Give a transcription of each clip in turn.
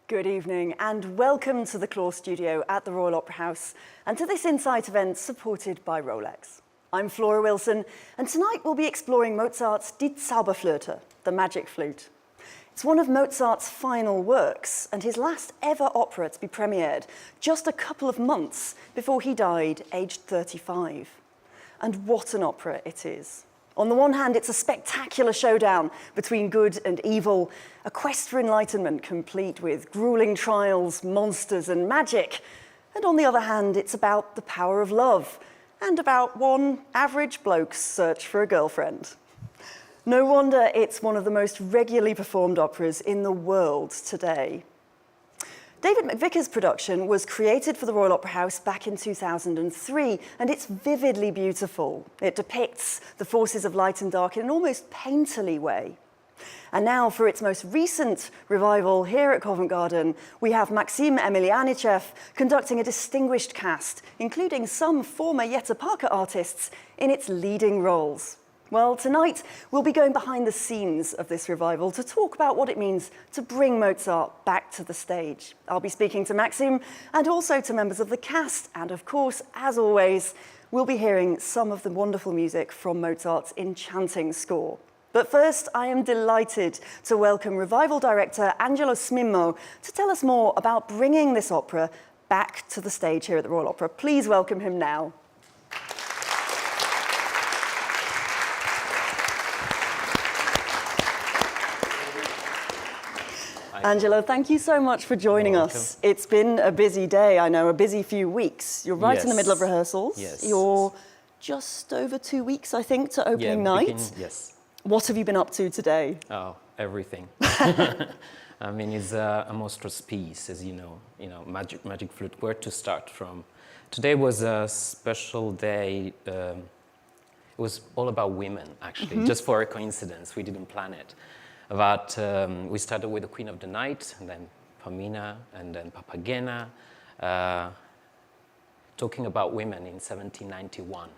Good evening and welcome to the Claw Studio at the Royal Opera House and to this Insight event supported by Rolex. I'm Flora Wilson and tonight we'll be exploring Mozart's Die Zauberflöte, the magic flute. It's one of Mozart's final works and his last ever opera to be premiered just a couple of months before he died aged 35. And what an opera it is. On the one hand, it's a spectacular showdown between good and evil, a quest for enlightenment complete with grueling trials, monsters and magic. And on the other hand, it's about the power of love and about one average bloke's search for a girlfriend. No wonder it's one of the most regularly performed operas in the world today. David McVicar's production was created for the Royal Opera House back in 2003, and it's vividly beautiful. It depicts the forces of light and dark in an almost painterly way. And now, for its most recent revival here at Covent Garden, we have Maxim Emelianichev conducting a distinguished cast, including some former Jetta Parker artists in its leading roles. Well, tonight we'll be going behind the scenes of this revival to talk about what it means to bring Mozart back to the stage. I'll be speaking to Maxim and also to members of the cast, and of course, as always, we'll be hearing some of the wonderful music from Mozart's enchanting score. But first, I am delighted to welcome revival director Angelo Smimmo to tell us more about bringing this opera back to the stage here at the Royal Opera. Please welcome him now. Angelo, thank you so much for joining us. It's been a busy day, I know, a busy few weeks. You're right in the middle of rehearsals. Yes. You're just over 2 weeks, I think, to opening night. Yes. What have you been up to today? Oh, everything. I mean, it's a monstrous piece, as you know, magic flute. Where to start from? Today was a special day. It was all about women, actually, just for a coincidence. We didn't plan it. But we started with the Queen of the Night, and then Pamina, and then Papagena, talking about women in 1791.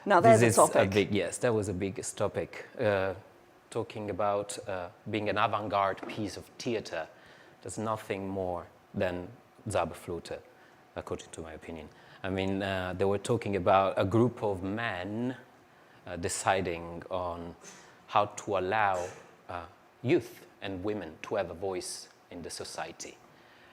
Now there's this a topic. Yes, that was a big topic. Talking about being an avant-garde piece of theater. There's nothing more than Zauberflöte, according to my opinion. I mean, they were talking about a group of men deciding on how to allow youth and women to have a voice in the society.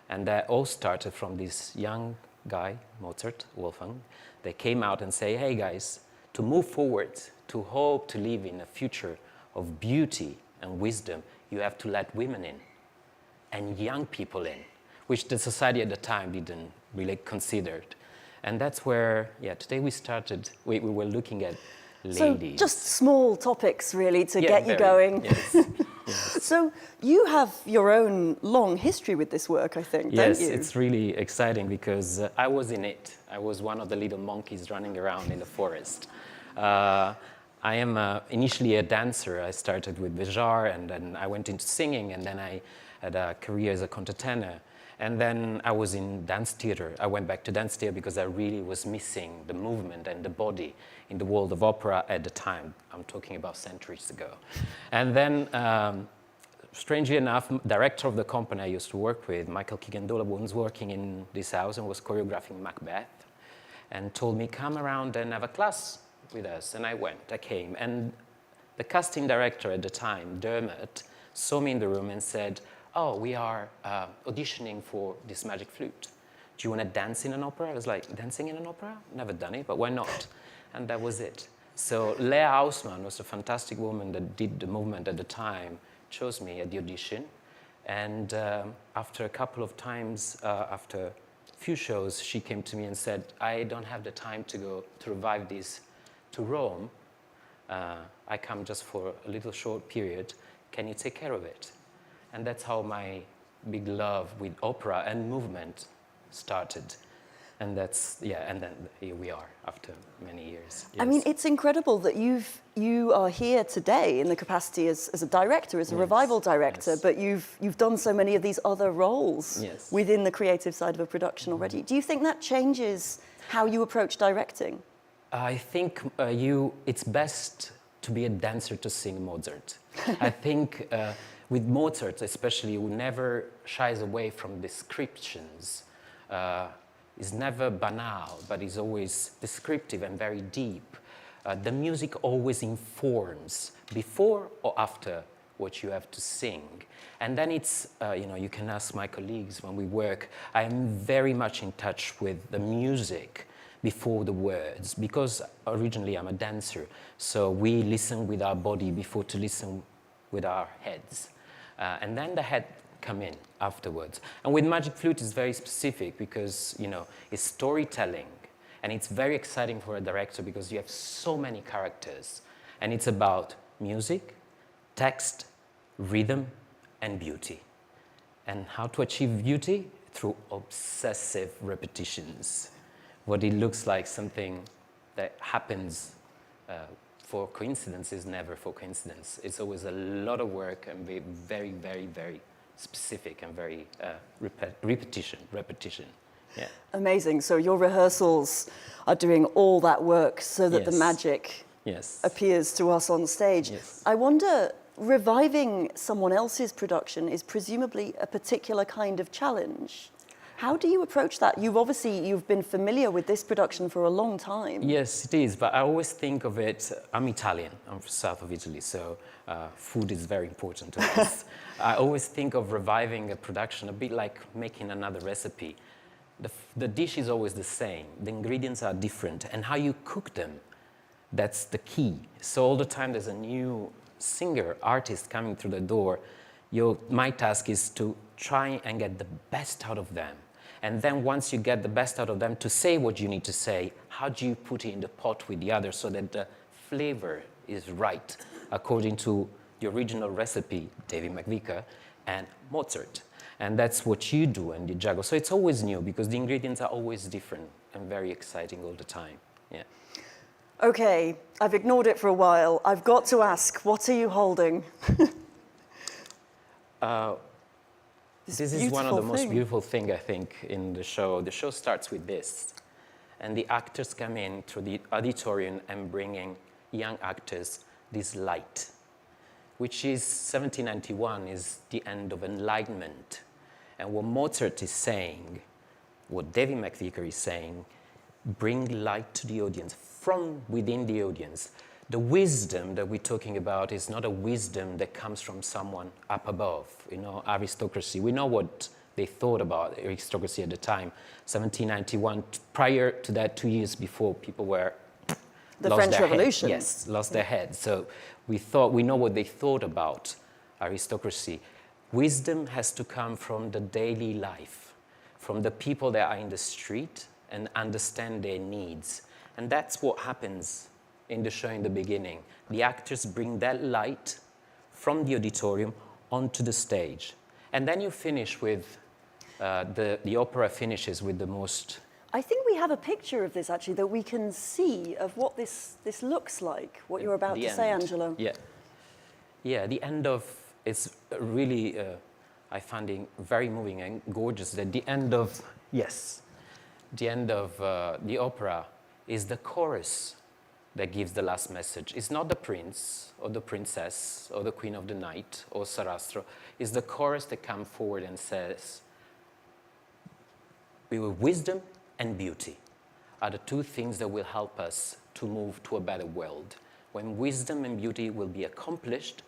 And that all started from this young guy, Mozart, Wolfgang. They came out and say, hey guys, to move forward, to hope to live in a future of beauty and wisdom, you have to let women in and young people in, which the society at the time didn't really consider. And that's where, today we started, we were looking at ladies. So just small topics, really, to get you going. Yes. Yes. So you have your own long history with this work, I think, don't you? Yes, it's really exciting because I was in it. I was one of the little monkeys running around in the forest. I am initially a dancer. I started with Bejar, and then I went into singing, and then I had a career as a countertenor. And then I was in dance theater. I went back to dance theater because I really was missing the movement and the body in the world of opera at the time. I'm talking about centuries ago. And then, strangely enough, director of the company I used to work with, Michael Kigandola, was working in this house and was choreographing Macbeth, and told me, come around and have a class with us. And I went, I came. And the casting director at the time, Dermot, saw me in the room and said, oh, we are auditioning for this magic flute. Do you want to dance in an opera? I was like, dancing in an opera? Never done it, but why not? And that was it. So Lea Hausmann was a fantastic woman that did the movement at the time, chose me at the audition. And after a couple of times, after a few shows, she came to me and said, I don't have the time to go to revive this to Rome. I come just for a little short period. Can you take care of it? And that's how my big love with opera and movement started. And that's, and then here we are after many years. Yes. I mean, it's incredible that you are here today in the capacity as a director, as a revival director, but you've done so many of these other roles within the creative side of a production already. Do you think that changes how you approach directing? I think it's best to be a dancer to sing Mozart. I think with Mozart especially, who never shies away from descriptions, is never banal, but is always descriptive and very deep. The music always informs before or after what you have to sing. And then it's, you can ask my colleagues when we work, I am very much in touch with the music before the words, because originally I'm a dancer, so we listen with our body before to listen with our heads. And then the head come in afterwards. And with Magic Flute it's very specific because, it's storytelling. And it's very exciting for a director because you have so many characters. And it's about music, text, rhythm, and beauty. And how to achieve beauty? Through obsessive repetitions. What it looks like something that happens for coincidence is never for coincidence. It's always a lot of work and very, very, very specific and very repetition. Yeah. Amazing. So your rehearsals are doing all that work so that the Yes. magic Yes. appears to us on stage. Yes. I wonder, reviving someone else's production is presumably a particular kind of challenge. How do you approach that? You've been familiar with this production for a long time. Yes, it is, but I always think of it, I'm Italian, I'm from south of Italy, so food is very important to us. I always think of reviving a production a bit like making another recipe. The dish is always the same, the ingredients are different, and how you cook them, that's the key. So all the time there's a new singer, artist coming through the door, my task is to try and get the best out of them. And then once you get the best out of them, to say what you need to say, how do you put it in the pot with the others so that the flavor is right according to the original recipe, David McVicar, and Mozart. And that's what you do and you juggle. So it's always new because the ingredients are always different and very exciting all the time. Yeah. Okay, I've ignored it for a while. I've got to ask, what are you holding? This is one of the most thing. beautiful things, I think, in the show. The show starts with this, and the actors come in through the auditorium and bringing young actors this light, which is 1791 is the end of enlightenment. And what Mozart is saying, what David McVicar is saying, bring light to the audience from within the audience. The wisdom that we're talking about is not a wisdom that comes from someone up above, aristocracy. We know what they thought about aristocracy at the time. 1791, prior to that, 2 years before, people were The lost French their Revolution. Head. Yes, lost their head. So we know what they thought about aristocracy. Wisdom has to come from the daily life, from the people that are in the street and understand their needs. And that's what happens in the show in the beginning. The actors bring that light from the auditorium onto the stage. And then you finish with, the opera finishes with the most... I think we have a picture of this, actually, that we can see of what this looks like, what you're about the to say, end. Angelo. Yeah. Yeah, the end of, it's really, I find it very moving and gorgeous that the end of, the end of the opera is the chorus that gives the last message. It's not the prince or the princess or the queen of the night or Sarastro. It's the chorus that comes forward and says, wisdom and beauty are the two things that will help us to move to a better world. When wisdom and beauty will be accomplished,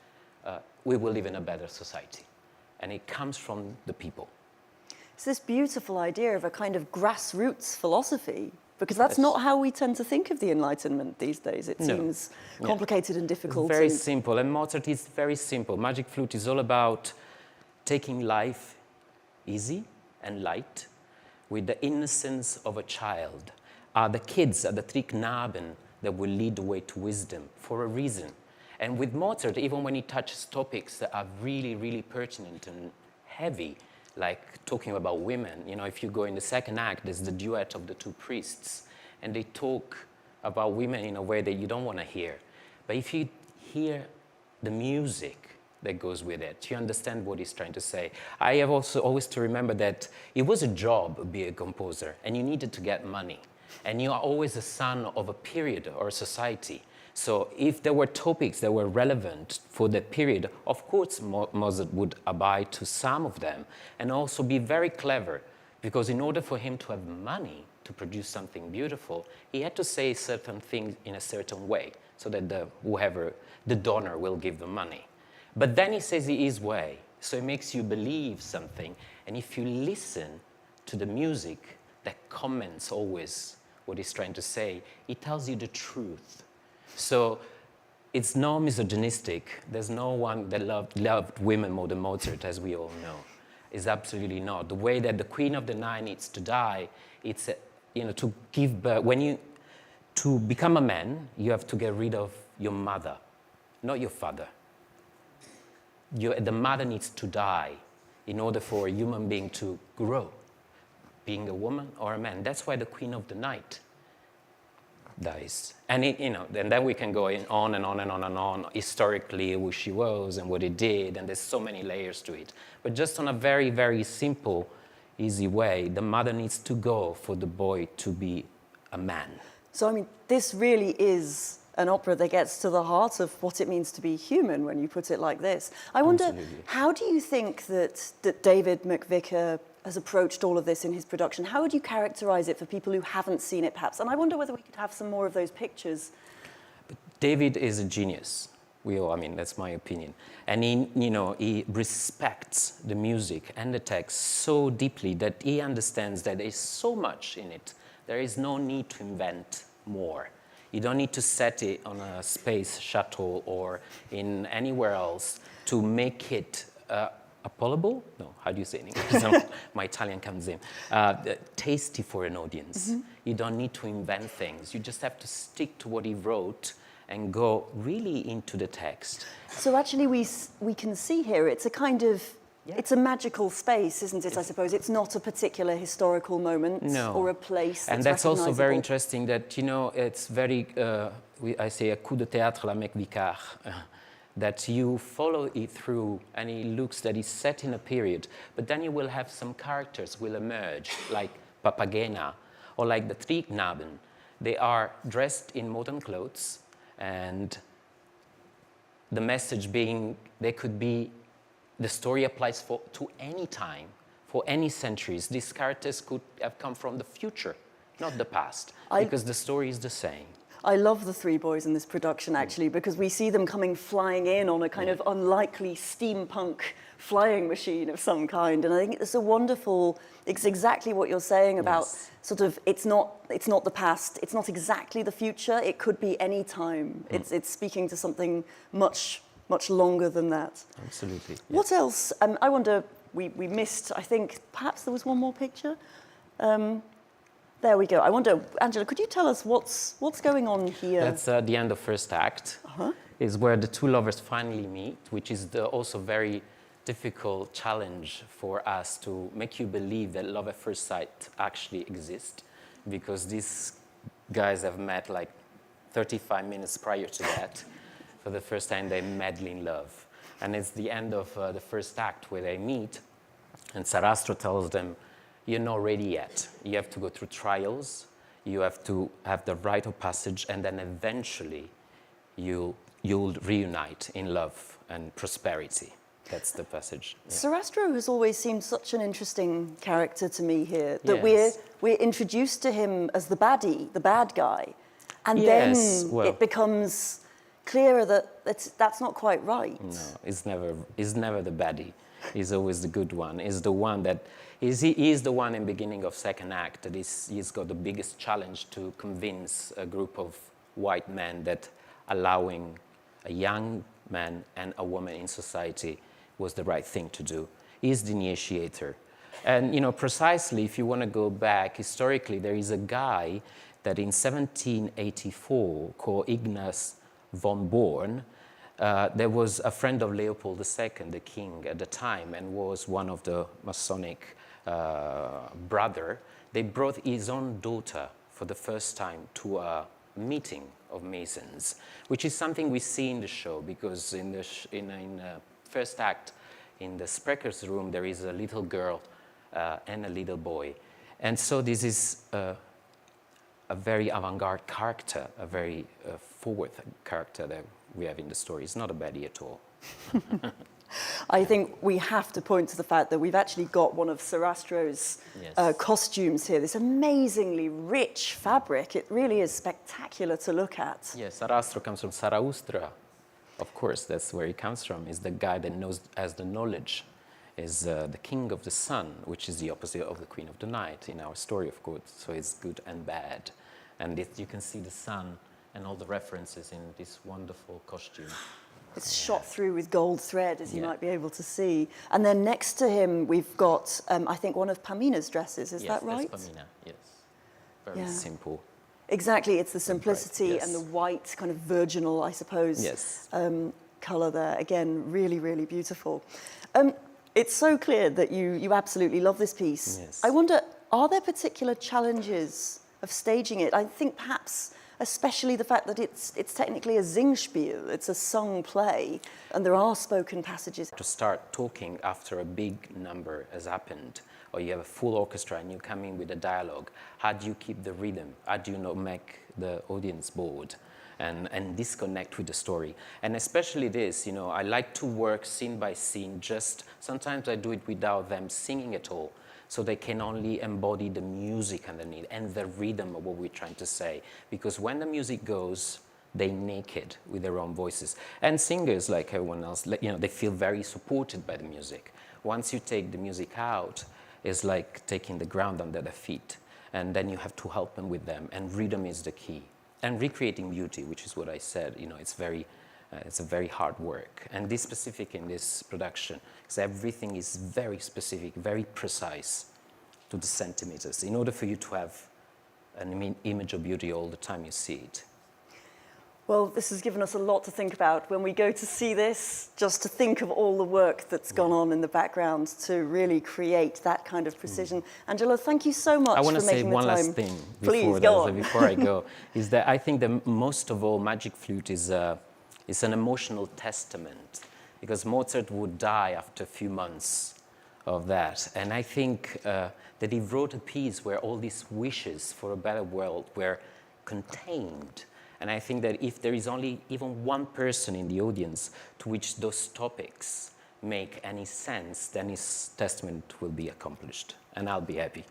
we will live in a better society. And it comes from the people. It's this beautiful idea of a kind of grassroots philosophy, because that's not how we tend to think of the Enlightenment these days. It seems complicated and difficult. It's very simple, and Mozart is very simple. Magic Flute is all about taking life easy and light with the innocence of a child. The kids are the Tricknaben that will lead the way to wisdom for a reason. And with Mozart, even when he touches topics that are really, really pertinent and heavy, like talking about women, if you go in the second act, there's the duet of the two priests, and they talk about women in a way that you don't want to hear. But if you hear the music that goes with it, you understand what he's trying to say. I have also always to remember that it was a job to be a composer, and you needed to get money. And you are always a son of a period or a society. So if there were topics that were relevant for that period, of course Mozart would abide to some of them and also be very clever, because in order for him to have money to produce something beautiful, he had to say certain things in a certain way so that the donor will give the money. But then he says it his way, so it makes you believe something. And if you listen to the music that comments always what he's trying to say, it tells you the truth. So it's not misogynistic. There's no one that loved women more than Mozart, as we all know. It's absolutely not. The way that the Queen of the Night needs to die, it's to give birth. To become a man, you have to get rid of your mother, not your father. The mother needs to die in order for a human being to grow, being a woman or a man. That's why the Queen of the Night dies. And and then we can go on and on and on and on, historically, who she was and what it did, and there's so many layers to it. But just on a very, very simple, easy way, the mother needs to go for the boy to be a man. So, I mean, this really is an opera that gets to the heart of what it means to be human when you put it like this. I wonder, Absolutely. How do you think that David McVicar has approached all of this in his production? How would you characterize it for people who haven't seen it, perhaps? And I wonder whether we could have some more of those pictures. But David is a genius. That's my opinion. And he respects the music and the text so deeply that he understands that there's so much in it. There is no need to invent more. You don't need to set it on a space shuttle or in anywhere else to make it palatable? No, how do you say it in English? My Italian comes in. Tasty for an audience. Mm-hmm. You don't need to invent things. You just have to stick to what he wrote and go really into the text. So actually we can see here, it's a kind of, it's a magical space, isn't it, I suppose? It's not a particular historical moment or a place that's And that's also very recognizable. interesting that, it's very, I say a coup de théâtre la McVicar, that you follow it through and it looks that it's set in a period, but then you will have some characters will emerge, like Papagena or like the Tricknaben. They are dressed in modern clothes, and the message being they could be, the story applies to any time, for any centuries. These characters could have come from the future, not the past, because the story is the same. I love the three boys in this production, actually, because we see them coming flying in on a kind of unlikely steampunk flying machine of some kind. And I think it's it's exactly what you're saying about sort of, it's not the past, it's not exactly the future, it could be any time. It's speaking to something much longer than that. Absolutely. Yes. What else? I wonder, we missed, I think, perhaps there was one more picture. There we go. I wonder, Angela, could you tell us what's going on here? That's the end of first act. Is where the two lovers finally meet, which is also very difficult challenge for us to make you believe that love at first sight actually exists, because these guys have met like 35 minutes prior to that. For the first time, they're madly in love. And it's the end of the first act where they meet, and Sarastro tells them, you're not ready yet. You have to go through trials, you have to have the rite of passage, and then eventually you'll reunite in love and prosperity. That's the passage. Yeah. Sarastro has always seemed such an interesting character to me here, that Yes. we're introduced to him as the baddie, the bad guy, and then it becomes clearer that that's not quite right. No, he's never the baddie. He's always the good one. He's the one that he is the one in beginning of second act that he's got the biggest challenge to convince a group of white men that allowing a young man and a woman in society was the right thing to do. He's the initiator. And precisely if you want to go back historically, there is a guy that in 1784 called Ignaz von Born. There was a friend of Leopold II, the king at the time, and was one of the Masonic brother. They brought his own daughter for the first time to a meeting of Masons, which is something we see in the show, because in the first act, in the Sprecher's room, there is a little girl and a little boy. And so this is a very avant-garde character, a very forward character that we have in the story. It's not a baddie at all. I think we have to point to the fact that we've actually got one of Sarastro's costumes here, this amazingly rich fabric. It really is spectacular to look at. Yes, Sarastro comes from Zaraustra. Of course, that's where he comes from. He's the guy that knows, has the knowledge, is the king of the sun, which is the opposite of the queen of the night in our story, of course. So it's good and bad. And you can see the sun and all the references in this wonderful costume. It's shot through with gold thread, as you might be able to see. And then next to him, we've got, I think, one of Pamina's dresses. Is that right? Yes, that's Pamina, yes. Very simple. Exactly, it's the simplicity bright, and the white, kind of virginal, I suppose, colour there. Again, really, really beautiful. It's so clear that you absolutely love this piece. Yes. I wonder, are there particular challenges of staging it? I think perhaps especially the fact that it's technically a Singspiel, it's a sung play, and there are spoken passages. To start talking after a big number has happened, or you have a full orchestra and you come in with a dialogue, how do you keep the rhythm? How do you not make the audience bored and disconnect with the story? And especially this, you know, I like to work scene by scene, sometimes I do it without them singing at all, so they can only embody the music underneath and the rhythm of what we're trying to say. Because when the music goes, they naked with their own voices. And singers, like everyone else, you know, they feel very supported by the music. Once you take the music out, it's like taking the ground under their feet. And then you have to help them with them. And rhythm is the key. And recreating beauty, which is what I said, you know, it's a very hard work. And this specific in this production, because everything is very specific, very precise to the centimeters, in order for you to have an image of beauty all the time you see it. Well, this has given us a lot to think about when we go to see this, just to think of all the work that's gone on in the background to really create that kind of precision. Angelo, thank you so much for making the time. I want to say one last thing before I go, is that I think that most of all, Magic Flute is an emotional testament, because Mozart would die after a few months of that. And I think that he wrote a piece where all these wishes for a better world were contained. And I think that if there is only even one person in the audience to which those topics make any sense, then his testament will be accomplished, and I'll be happy.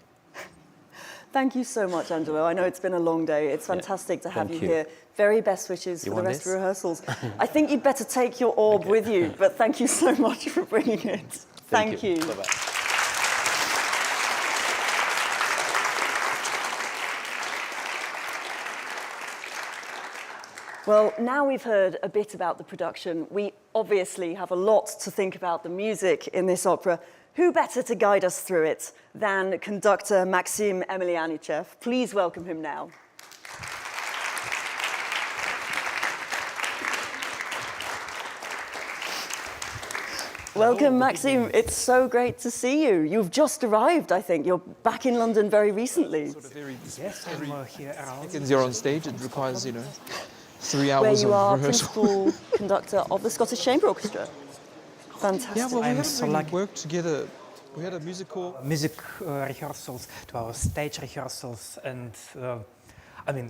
Thank you so much, Angelo. I know it's been a long day. It's fantastic to have you here. Very best wishes for the rest of rehearsals. I think you'd better take your orb with you, but thank you so much for bringing it. Thank you. Bye-bye. Well, now we've heard a bit about the production. We obviously have a lot to think about the music in this opera. Who better to guide us through it than conductor Maxim Emelianichev? Please welcome him now. Welcome, Maxim. It's so great to see you. You've just arrived, I think. You're back in London very recently. Yes, I'm here around. Seconds you're on stage, it requires, 3 hours of rehearsal. Where you are principal conductor of the Scottish Chamber Orchestra. Fantastic. Yeah, well, we haven't really worked together. We had a musical... Music rehearsals, to our stage rehearsals, and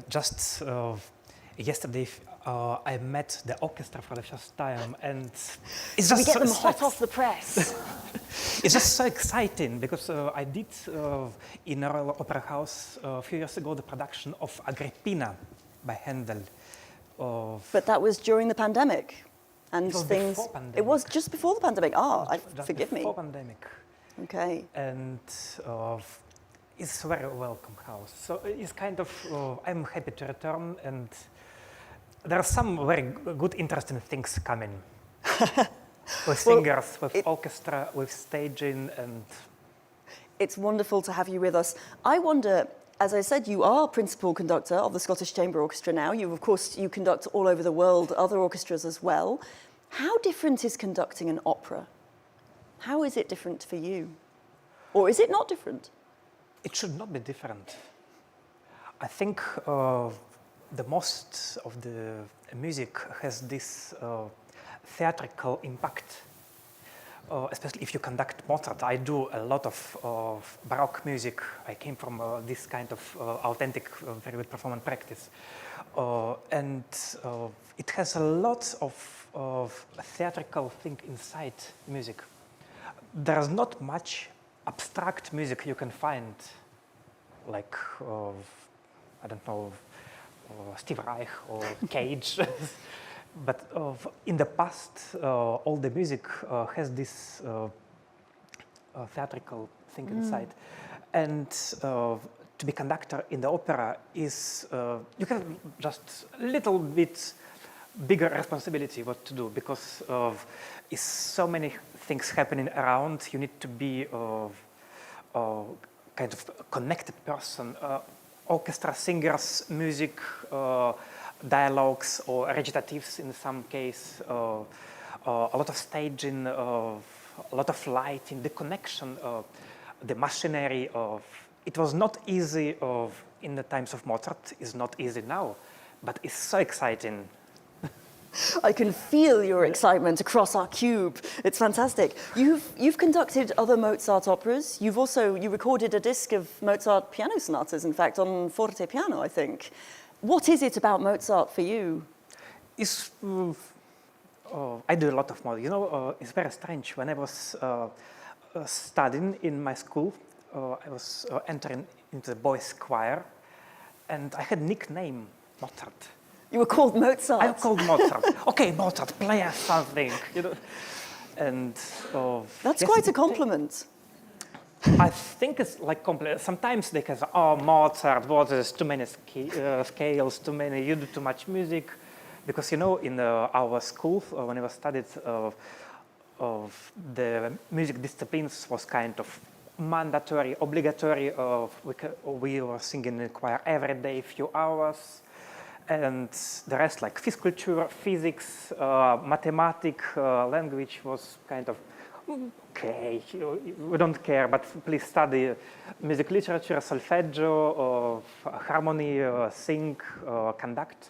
just yesterday I met the orchestra for the first time, and it's just we get them hot off the press. It's just so exciting because I did in Royal Opera House a few years ago the production of Agrippina by Handel. But that was during the pandemic, and it was things. Before pandemic. It was just before the pandemic. Forgive me. Before pandemic. Okay. And it's a very welcome house. So it's kind of, I'm happy to return, and there are some very good, interesting things coming. With singers, with orchestra, with staging, and... It's wonderful to have you with us. I wonder, as I said, you are principal conductor of the Scottish Chamber Orchestra now. Of course, you conduct all over the world, other orchestras as well. How different is conducting an opera? How is it different for you? Or is it not different? It should not be different. I think the most of the music has this theatrical impact. especially if you conduct Mozart. I do a lot of Baroque music. I came from this kind of authentic, very good performance practice. And it has a lot of theatrical thing inside music. There's not much abstract music you can find, like, I don't know, Steve Reich or Cage. But in the past, all the music has this theatrical thing inside. And to be conductor in the opera is, you have just a little bit bigger responsibility what to do, because of is so many things happening around. You need to be kind of connected person. Orchestra, singers, music, dialogues or recitatives in some case, a lot of staging, a lot of lighting, the connection, the machinery of. It was not easy in the times of Mozart. It's not easy now, but it's so exciting. I can feel your excitement across our cube. It's fantastic. You've conducted other Mozart operas. You recorded a disc of Mozart piano sonatas, in fact, on forte piano, I think. What is it about Mozart for you? It's, I do a lot of more. You know, it's very strange. When I was studying in my school, I was entering into the boys' choir, and I had nickname Mozart. You were called Mozart? I'm called Mozart. Okay, Mozart, play us something. You know, and that's yes, quite a compliment. I think it's like compliment. Sometimes they can say, "Oh, Mozart, there's too many scales, too many. You do too much music," because you know, in our school when I was studied, of the music disciplines was kind of mandatory, obligatory. We were singing in choir every day, few hours. And the rest, like physiculture, physics, mathematics, language, was kind of, okay, we don't care, but please study music literature, solfeggio, harmony, sing, conduct.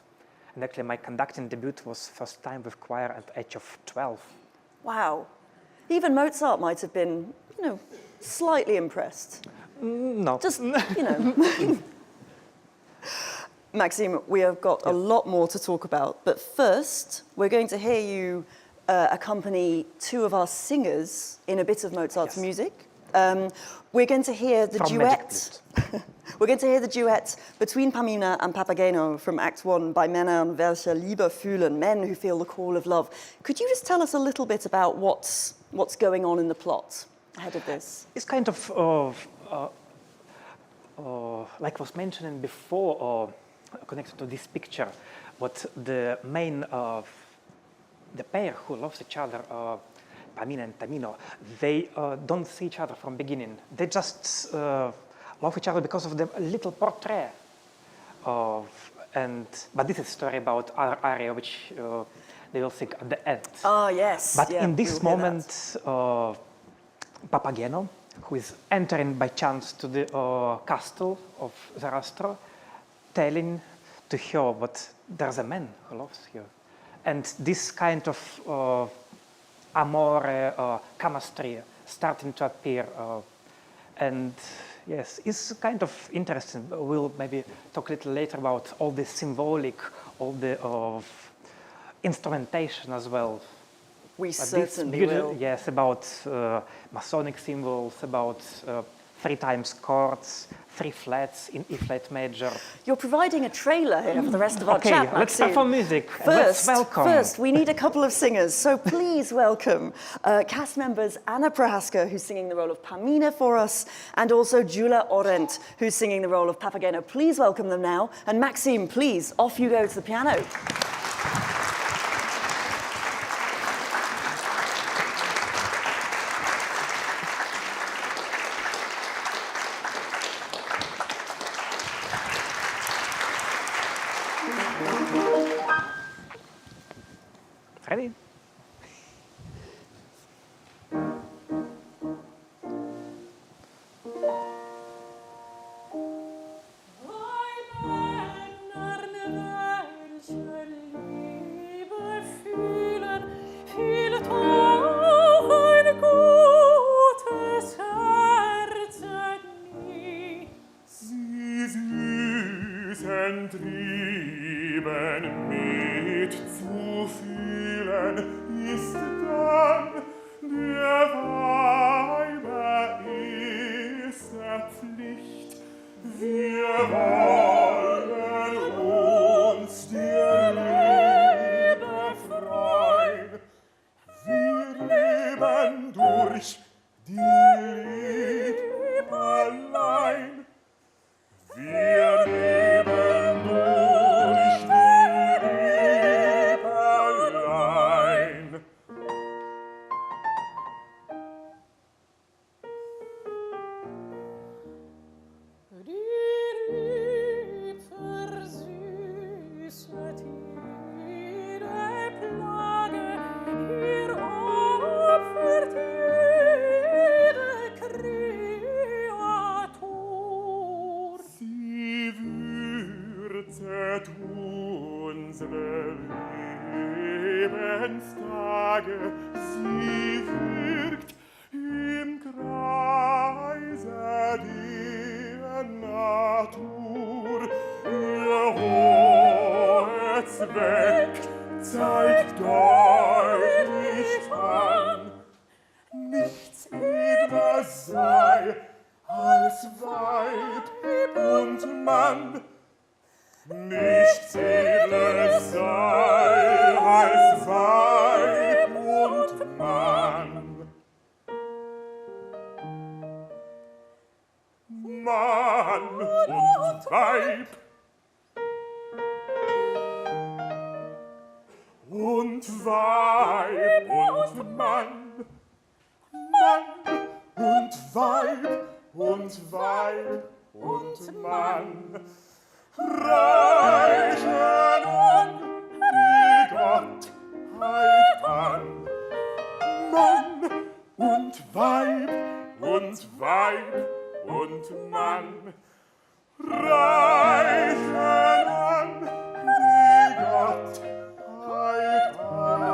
And actually my conducting debut was first time with choir at the age of 12. Wow. Even Mozart might have been, you know, slightly impressed. No. Just, you know. Maxime, we have got a lot more to talk about, but first we're going to hear you accompany two of our singers in a bit of Mozart's music. We're going to hear the duet. We're going to hear the duet between Pamina and Papageno from Act 1 by Männern, welche Liebe fühlen, men who feel the call of love. Could you just tell us a little bit about what's going on in the plot ahead of this? It's kind of like was mentioned before, connected to this picture, what the main the pair who loves each other, Pamina and Tamino, they don't see each other from beginning. They just love each other because of the little portrait. But this is a story about our aria, which they will sing at the end. Ah, yes. But yeah, in this moment, Papageno, who is entering by chance to the castle of Zarastro, telling to her that there's a man who loves her. And this kind of amore, chemistry starting to appear. And yes, it's kind of interesting. We'll maybe talk a little later about all the symbolic, all the instrumentation as well. We certainly will. Yes, about Masonic symbols, about 3 times chords, 3 flats in E flat major. You're providing a trailer here for the rest of our chat, Okay, let's start from music. First, we need a couple of singers. So please welcome cast members Anna Prohaska, who's singing the role of Pamina for us, and also Gyula Orent, who's singing the role of Papageno. Please welcome them now. And Maxime, please, off you go to the piano. Ready? Fühlet auch eine mit zu fühlen, ist dann der Weiber erster Pflicht. Wir wollen uns der Liebe freuen. Wir leben durch die Liebe allein. Wir leben durch die Liebe allein. Die Lieb versüßet jede Plage, ihr opfert jede Kreatur. Sie würzet unsere Lebenstage, sie wirkt im Kreise der Natur. Ihr hoher Zweck zeigt deutlich an, nichts edler sei als Weib und Mann. Nichts edler sei als Weib und Mann. Mann und Weib und Weib und Mann. Mann und Weib und Weib und Mann reichen an die Gottheit an. Mann und Weib und Weib und Mann reichen an die Gottheit an.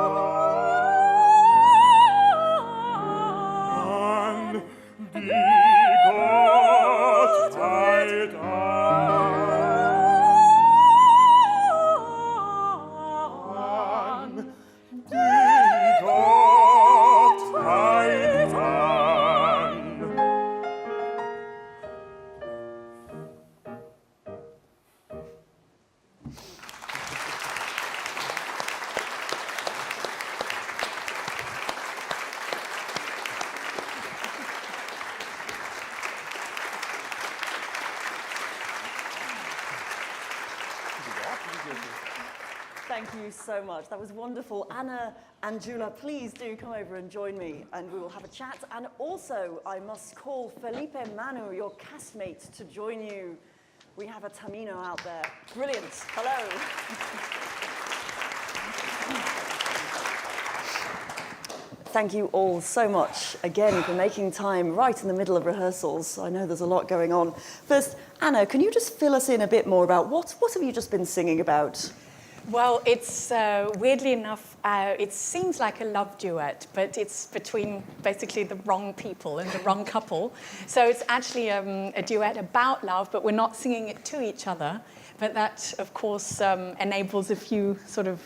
Die Gottheit an. Die Gottheit an. Thank you so much. That was wonderful. Anna and Jula, please do come over and join me and we will have a chat. And also, I must call Felipe Manu, your castmate, to join you. We have a Tamino out there. Brilliant. Hello. Thank you all so much again for making time right in the middle of rehearsals. I know there's a lot going on. First, Anna, can you just fill us in a bit more about what have you just been singing about? Well, it's weirdly enough, it seems like a love duet, but it's between basically the wrong people and the wrong couple. So it's actually a duet about love, but we're not singing it to each other. But that, of course, enables a few sort of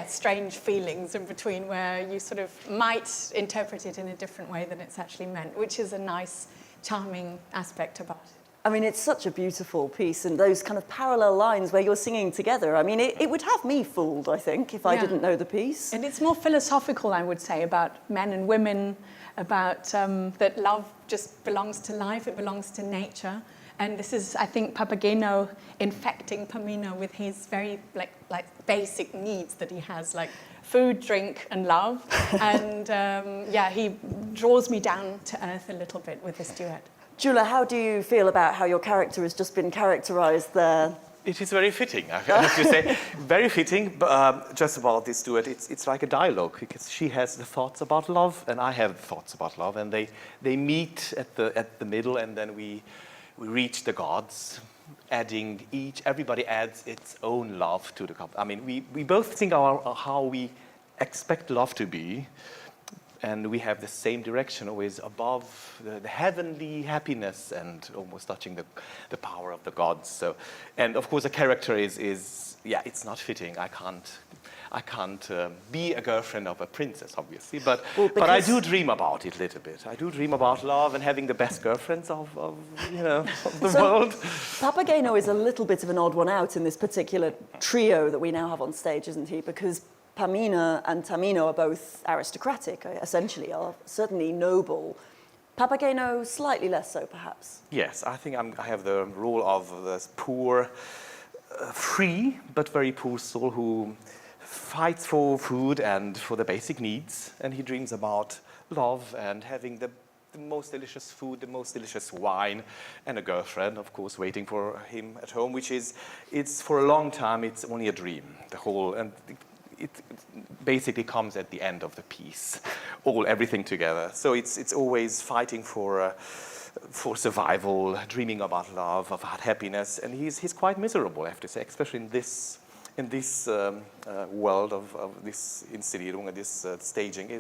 strange feelings in between where you sort of might interpret it in a different way than it's actually meant, which is a nice, charming aspect about it. I mean, it's such a beautiful piece, and those kind of parallel lines where you're singing together. I mean, it would have me fooled, I think, if I didn't know the piece. And it's more philosophical, I would say, about men and women, about that love just belongs to life, it belongs to nature. And this is, I think, Papageno infecting Pamino with his very like basic needs that he has, like food, drink, and love. And he draws me down to earth a little bit with this duet. Jula, how do you feel about how your character has just been characterized there? It is very fitting, I have to say. Very fitting, just about this duet. It's like a dialogue, because she has the thoughts about love, and I have thoughts about love, and they meet at the middle, and then we reach the gods, everybody adds its own love to the couple. I mean, we both think how we expect love to be, and we have the same direction, always above the heavenly happiness and almost touching the power of the gods. So, and of course, the character is yeah, it's not fitting. I can't be a girlfriend of a princess, obviously, but I do dream about it a little bit. I do dream about love and having the best girlfriends of the world. Papageno is a little bit of an odd one out in this particular trio that we now have on stage, isn't he? Because Pamina and Tamino are both aristocratic, essentially, are certainly noble. Papageno, slightly less so, perhaps. Yes, I think I have the role of this poor, free, but very poor soul who fights for food and for the basic needs, and he dreams about love and having the most delicious food, the most delicious wine, and a girlfriend, of course, waiting for him at home, which it's for a long time, it's only a dream, the whole, and it basically comes at the end of the piece, everything together. So it's always fighting for survival, dreaming about love, about happiness, and he's quite miserable, I have to say, especially in this world of this Inszenierung and this staging.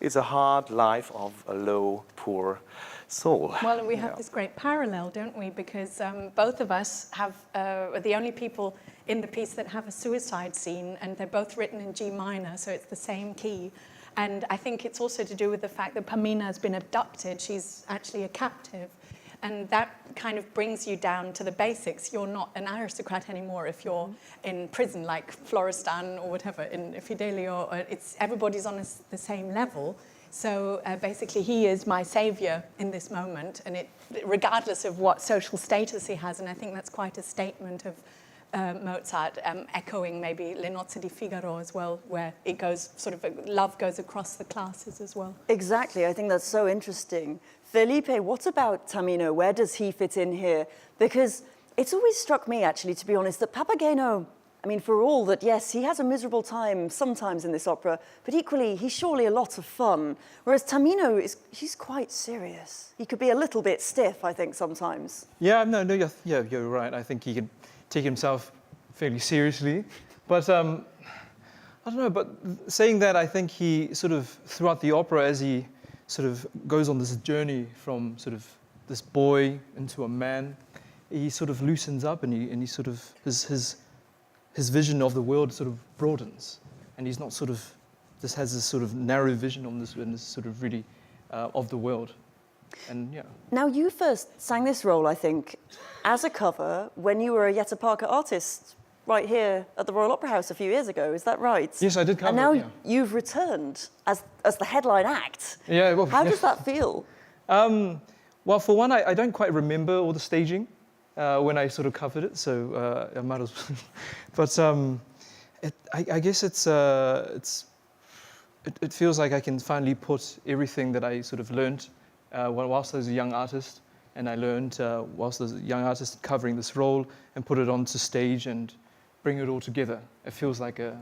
It's a hard life of a low, poor soul. Well, we have this great parallel, don't we? Because both of us are the only people in the piece that have a suicide scene, and they're both written in G minor, so it's the same key. And I think it's also to do with the fact that Pamina has been abducted. She's actually a captive. And that kind of brings you down to the basics. You're not an aristocrat anymore if you're in prison, like Florestan or whatever, in Fidelio. Everybody's on the same level. So basically, he is my savior in this moment, and regardless of what social status he has. And I think that's quite a statement of Mozart, echoing maybe Le Nozze di Figaro as well, where it goes love goes across the classes as well. Exactly, I think that's so interesting. Felipe, what about Tamino? Where does he fit in here? Because it's always struck me, actually, to be honest, that Papageno, I mean, for all that, yes, he has a miserable time sometimes in this opera, but equally, he's surely a lot of fun. Whereas Tamino, he's quite serious. He could be a little bit stiff, I think, sometimes. Yeah, no, you're right. I think he can take himself fairly seriously. But I don't know, but saying that, I think he sort of, throughout the opera, as he sort of goes on this journey from sort of this boy into a man, he sort of loosens up, and he sort of, his vision of the world sort of broadens, and he's not sort of, has this sort of narrow vision on this sort of really of the world. And yeah. Now, you first sang this role, I think, as a cover when you were a Jetta Parker artist right here at the Royal Opera House a few years ago. Is that right? Yes, I did cover it. And now you've returned as the headline act. Yeah. Well, how does that feel? Well, for one, I don't quite remember all the staging when I sort of covered it, so I might as well. But I guess it feels like I can finally put everything that I sort of learned whilst I was a young artist, and I learned whilst I was a young artist covering this role, and put it onto stage and bring it all together. It feels like a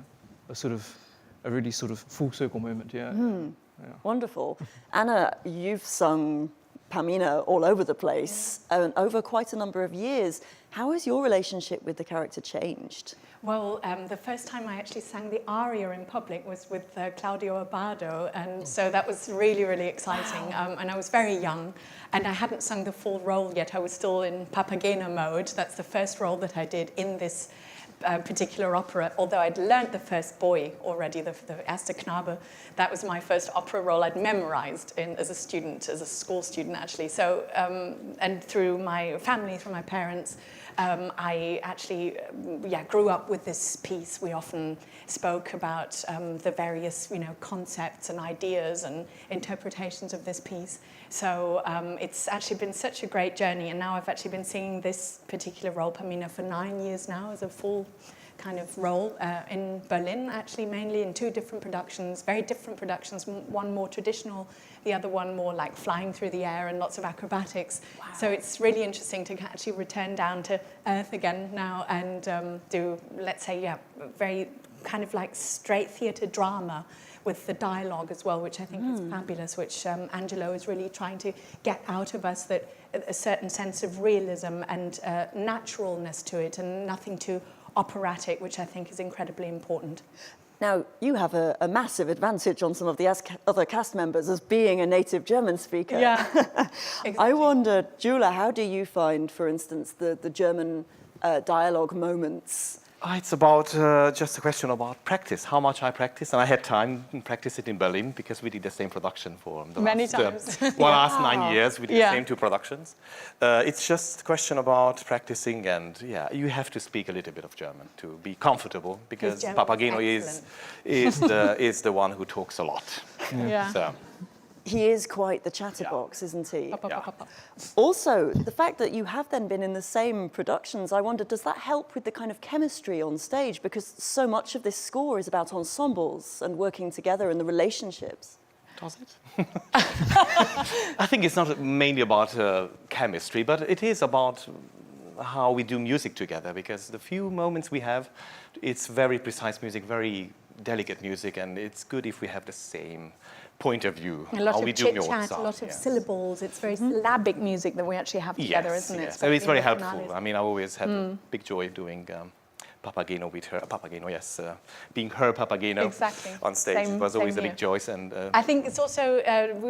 really sort of full circle moment, yeah. Yeah. Wonderful. Anna, you've sung Pamina all over the place and over quite a number of years. How has your relationship with the character changed? Well, the first time I actually sang the aria in public was with Claudio Abbado, and so that was really, really exciting. Wow. And I was very young, and I hadn't sung the full role yet. I was still in Papageno mode. That's the first role that I did in this particular opera, although I'd learned the first boy already, the Erste Knabe. That was my first opera role I'd memorized as a student, as a school student actually. So, and through my family, through my parents, I actually grew up with this piece. We often spoke about the various concepts and ideas and interpretations of this piece. So it's actually been such a great journey, and now I've actually been singing this particular role, Pamina, for 9 years now as a full kind of role in Berlin, actually mainly in 2 different productions, very different productions, one more traditional, the other one more like flying through the air and lots of acrobatics. Wow. So it's really interesting to actually return down to earth again now and do, let's say, very kind of like straight theatre drama with the dialogue as well, which I think is fabulous, which Angelo is really trying to get out of us, that a certain sense of realism and naturalness to it, and nothing too operatic, which I think is incredibly important. Now, you have a massive advantage on some of the other cast members as being a native German speaker. Yeah, exactly. I wonder, Jula, how do you find, for instance, the German dialogue moments? It's about just a question about practice, how much I practice. And I had time to practice it in Berlin because we did the same production for the Many last, times. last 9 years. We did Yeah. the same 2 productions. It's just a question about practicing, and you have to speak a little bit of German to be comfortable, because German Papageno is is the one who talks a lot. Yeah. So, He is quite the chatterbox, isn't he? Pop, pop, pop, pop. Also, the fact that you have then been in the same productions, I wonder, does that help with the kind of chemistry on stage? Because so much of this score is about ensembles and working together and the relationships. does it? I think it's not mainly about chemistry, but it is about how we do music together, because the few moments we have, it's very precise music, very delicate music, and it's good if we have the same point of view. A lot how we of do chit-chat, Mozart, a lot of yes. syllables. It's very syllabic music that we actually have together, Yes, isn't it? yes. So it's very Especially in the helpful. finales. I mean, I always had a big joy doing Papageno with her. Papageno, yes. Being her Papageno Exactly. on stage. Same- It was always a same big joy. And I think it's also,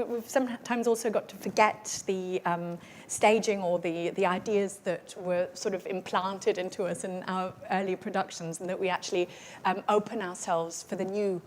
we've sometimes also got to forget the staging or the ideas that were sort of implanted into us in our early productions, and that we actually open ourselves for the new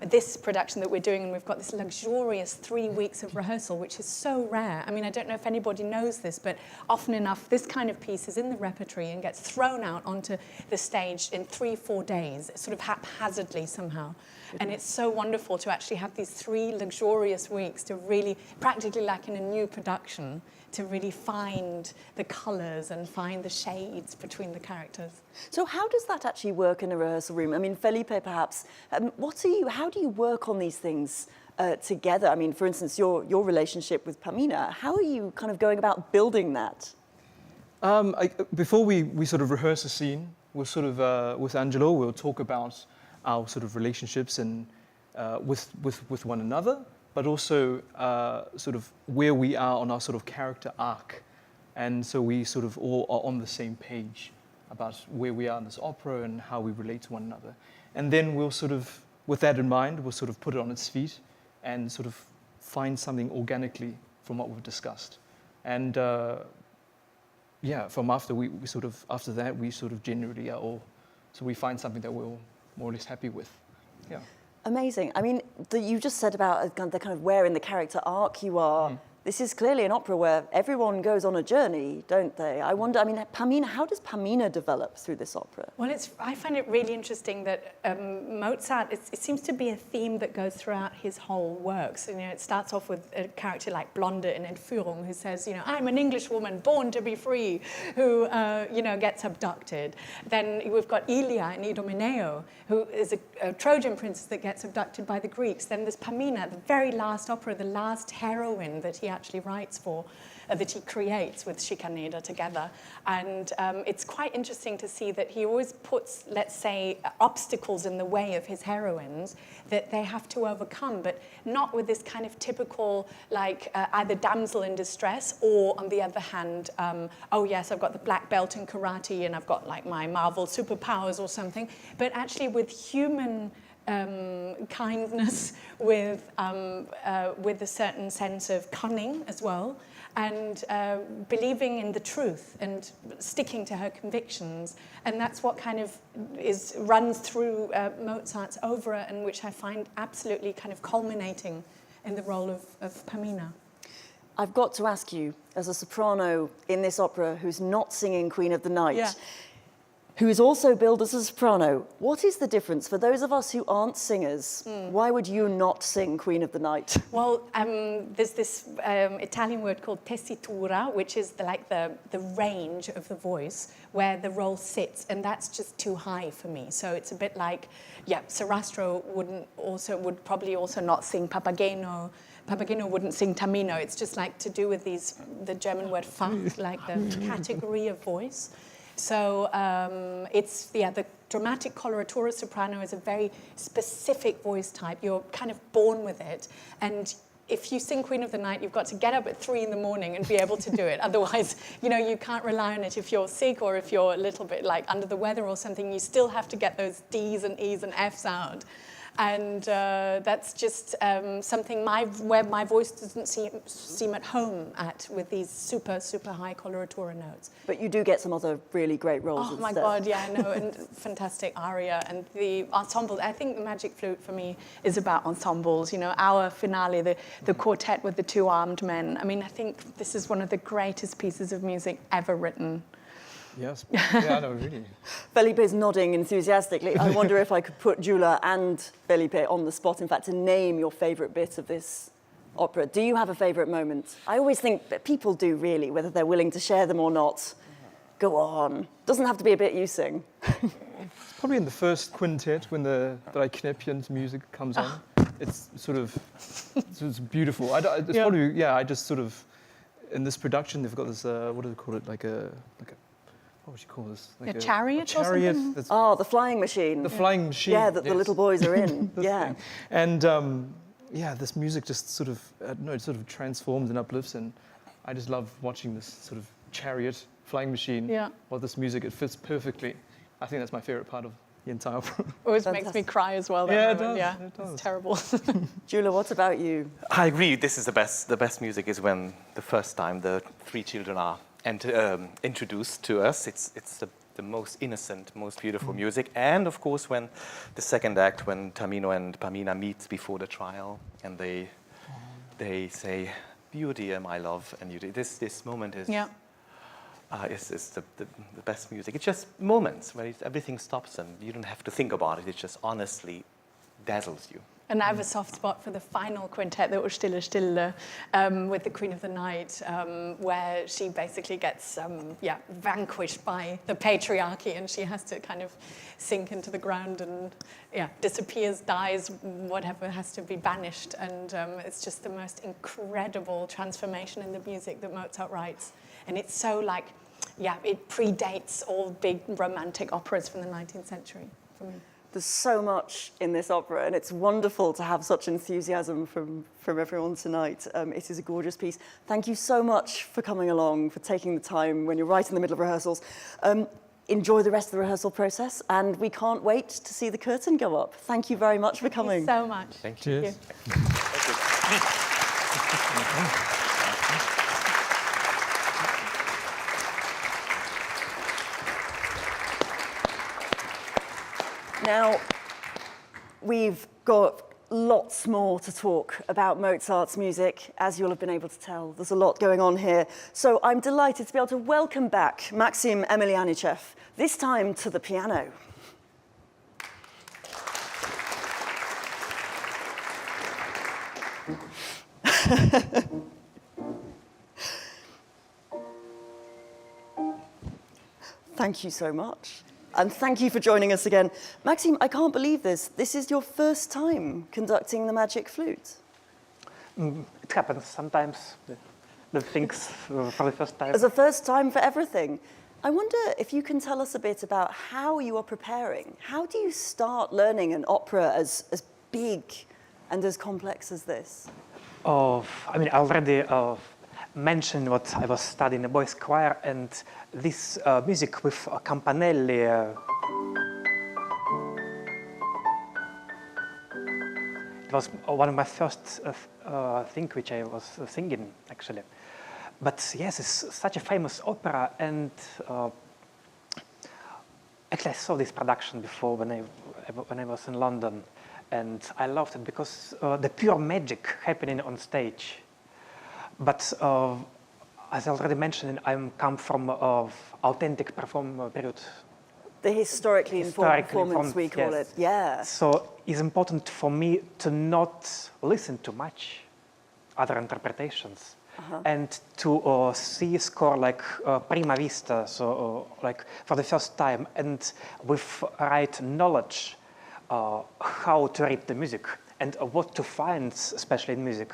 this production that we're doing, and we've got this luxurious 3 weeks of rehearsal, which is so rare. I mean, I don't know if anybody knows this, but often enough, this kind of piece is in the repertory and gets thrown out onto the stage in 3-4 days, sort of haphazardly somehow. And it's so wonderful to actually have these 3 luxurious weeks to really, practically like in a new production, to really find the colours and find the shades between the characters. So how does that actually work in a rehearsal room? I mean, Felipe, perhaps, how do you work on these things together? I mean, for instance, your relationship with Pamina, how are you kind of going about building that? Before we sort of rehearse a scene, we'll sort of, with Angelo, we'll talk about our sort of relationships and with one another, but also sort of where we are on our sort of character arc. And so we sort of all are on the same page about where we are in this opera and how we relate to one another. And then we'll sort of, with that in mind, we'll sort of put it on its feet and sort of find something organically from what we've discussed. And from after after that, we sort of generally are all, so we find something that we're all more or less happy with. Yeah. Amazing. I mean, you just said about the kind of where in the character arc you are. This is clearly an opera where everyone goes on a journey, don't they? I wonder, I mean, Pamina, how does Pamina develop through this opera? Well, I find it really interesting that Mozart, it seems to be a theme that goes throughout his whole works. You know, it starts off with a character like Blonde in Entführung, who says, you know, I'm an English woman born to be free, who, gets abducted. Then we've got Ilia in Idomeneo, who is a Trojan princess that gets abducted by the Greeks. Then there's Pamina, the very last opera, the last heroine that he actually writes for, that he creates with Scicaneda together. And it's quite interesting to see that he always puts, let's say, obstacles in the way of his heroines that they have to overcome, but not with this kind of typical, like, either damsel in distress, or on the other hand, oh yes, I've got the black belt in karate and I've got like my Marvel superpowers or something, but actually with human kindness, with a certain sense of cunning as well, and believing in the truth and sticking to her convictions. And that's what kind of runs through Mozart's opera, and which I find absolutely kind of culminating in the role of Pamina. I've got to ask you, as a soprano in this opera who's not singing Queen of the Night, who is also billed as a soprano, what is the difference for those of us who aren't singers? Why would you not sing Queen of the Night? Well, there's this Italian word called tessitura, which is the range of the voice where the role sits, and that's just too high for me. So it's a bit like, Sarastro would probably also not sing Papageno. Papageno wouldn't sing Tamino. It's just like to do with the German word Fach, like the category of voice. So the dramatic coloratura soprano is a very specific voice type. You're kind of born with it, and if you sing Queen of the Night, you've got to get up at 3 in the morning and be able to do it. Otherwise, you can't rely on it if you're sick or if you're a little bit like under the weather or something. You still have to get those D's and E's and F's out. And that's just something where my voice doesn't seem at home at with these super, super high coloratura notes. But you do get some other really great roles. Oh my God, yeah, I know, and fantastic aria and the ensemble. I think the Magic Flute for me is about ensembles. Our finale, the quartet with the 2 armed men. I mean, I think this is one of the greatest pieces of music ever written. Yes. Yeah, no, really. Felipe's nodding enthusiastically. I wonder if I could put Jula and Felipe on the spot, in fact, to name your favourite bit of this opera. Do you have a favourite moment? I always think that people do, really, whether they're willing to share them or not. Go on. Doesn't have to be a bit you sing. Probably in the first quintet when the Knäppchen's music comes on. It's sort of it's beautiful. I just sort of, in this production, they've got this, what do they call it, like a what would you call this? Like a chariot or something? The flying machine. The flying machine. Yeah, that the little boys are in. Yeah. Thing. And this music just sort of, it sort of transforms and uplifts, and I just love watching this sort of chariot flying machine. Yeah. Or this music, it fits perfectly. I think that's my favorite part of the entire opera. Always makes me cry as well. That moment. It does. It's terrible. Jula, what about you? I agree. This is the best. The best music is when the first time the 3 children are introduced to us. It's the most innocent, most beautiful music. And of course, when the second act, when Tamino and Pamina meet before the trial, and they say, "You dear, my love," and you. This moment is. Yeah. It's the best music. It's just moments where everything stops and you don't have to think about it. It just honestly dazzles you. And I have a soft spot for the final quintet, the Stille Stille, with the Queen of the Night, where she basically gets vanquished by the patriarchy, and she has to kind of sink into the ground and disappears, dies, whatever, has to be banished. And it's just the most incredible transformation in the music that Mozart writes. And it's so it predates all big romantic operas from the 19th century for me. There's so much in this opera, and it's wonderful to have such enthusiasm from everyone tonight. It is a gorgeous piece. Thank you so much for coming along, for taking the time when you're right in the middle of rehearsals. Enjoy the rest of the rehearsal process, and we can't wait to see the curtain go up. Thank you very much for coming. Thank you so much. Thank you. Cheers. Now, we've got lots more to talk about Mozart's music, as you'll have been able to tell. There's a lot going on here. So I'm delighted to be able to welcome back Maxim Emelianichev, this time to the piano. Thank you so much. And thank you for joining us again. Maxim, I can't believe this. This is your first time conducting the Magic Flute. It happens sometimes, the things for the first time. As a first time for everything. I wonder if you can tell us a bit about how you are preparing. How do you start learning an opera as big and as complex as this? I already mentioned what I was studying in the boys' choir, and this music with campanelli. It was one of my first things which I was singing, actually. But yes, it's such a famous opera, and actually I saw this production before when I was in London, and I loved it because the pure magic happening on stage. But as I already mentioned, I come from authentic perform period. The historically informed performance, we call it. Yeah. So it's important for me to not listen too much other interpretations, and to see score like prima vista, so like for the first time, and with right knowledge how to read the music and what to find, especially in music.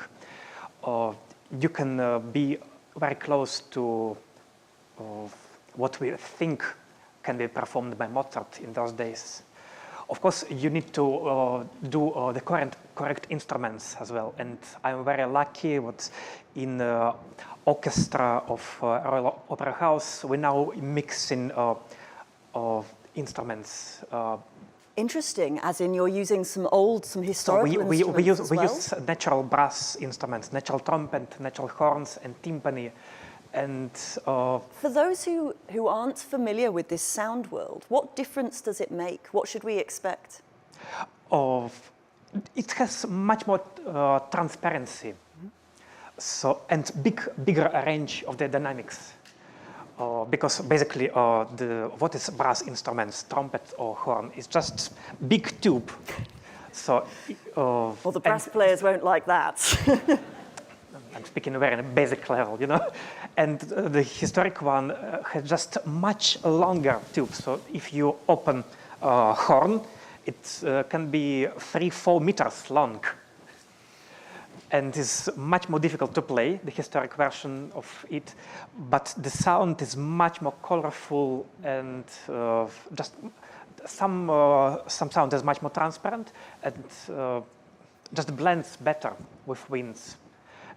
You can be very close to what we think can be performed by Mozart in those days. Of course, you need to do the correct instruments as well. And I'm very lucky that in the orchestra of Royal Opera House, we're now mixing instruments. Interesting, as in you're using some historical we instruments as well? use natural brass instruments, natural trumpet, natural horns, and timpani. And For those who aren't familiar with this sound world, what difference does it make? What should we expect? it has much more transparency, and bigger range of the dynamics. Because basically, what is brass instruments, trumpet or horn, is just big tube. So, Well, the brass players won't like that. I'm speaking very basic level, you know. And the historic one has just much longer tube. So if you open a horn, it can be 3-4 meters long. And it's much more difficult to play, the historic version of it. But the sound is much more colorful, and just some sound is much more transparent, and just blends better with winds.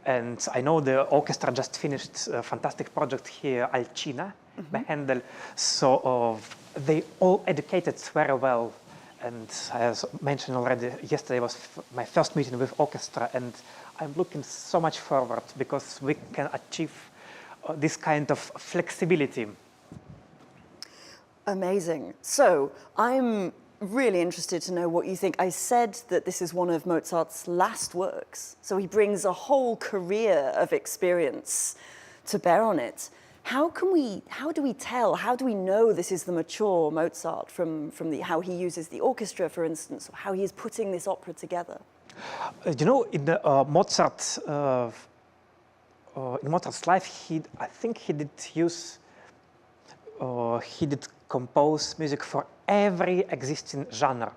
And I know the orchestra just finished a fantastic project here, Alcina, by Handel. So they all educated very well. And as mentioned already, yesterday was my first meeting with orchestra, and I'm looking so much forward because we can achieve this kind of flexibility. Amazing. So I'm really interested to know what you think. I said that this is one of Mozart's last works, so he brings a whole career of experience to bear on it. How do we tell, how do we know this is the mature Mozart from how he uses the orchestra, for instance, or how he is putting this opera together? You know, in the Mozart's life, I think he did compose music for every existing genre.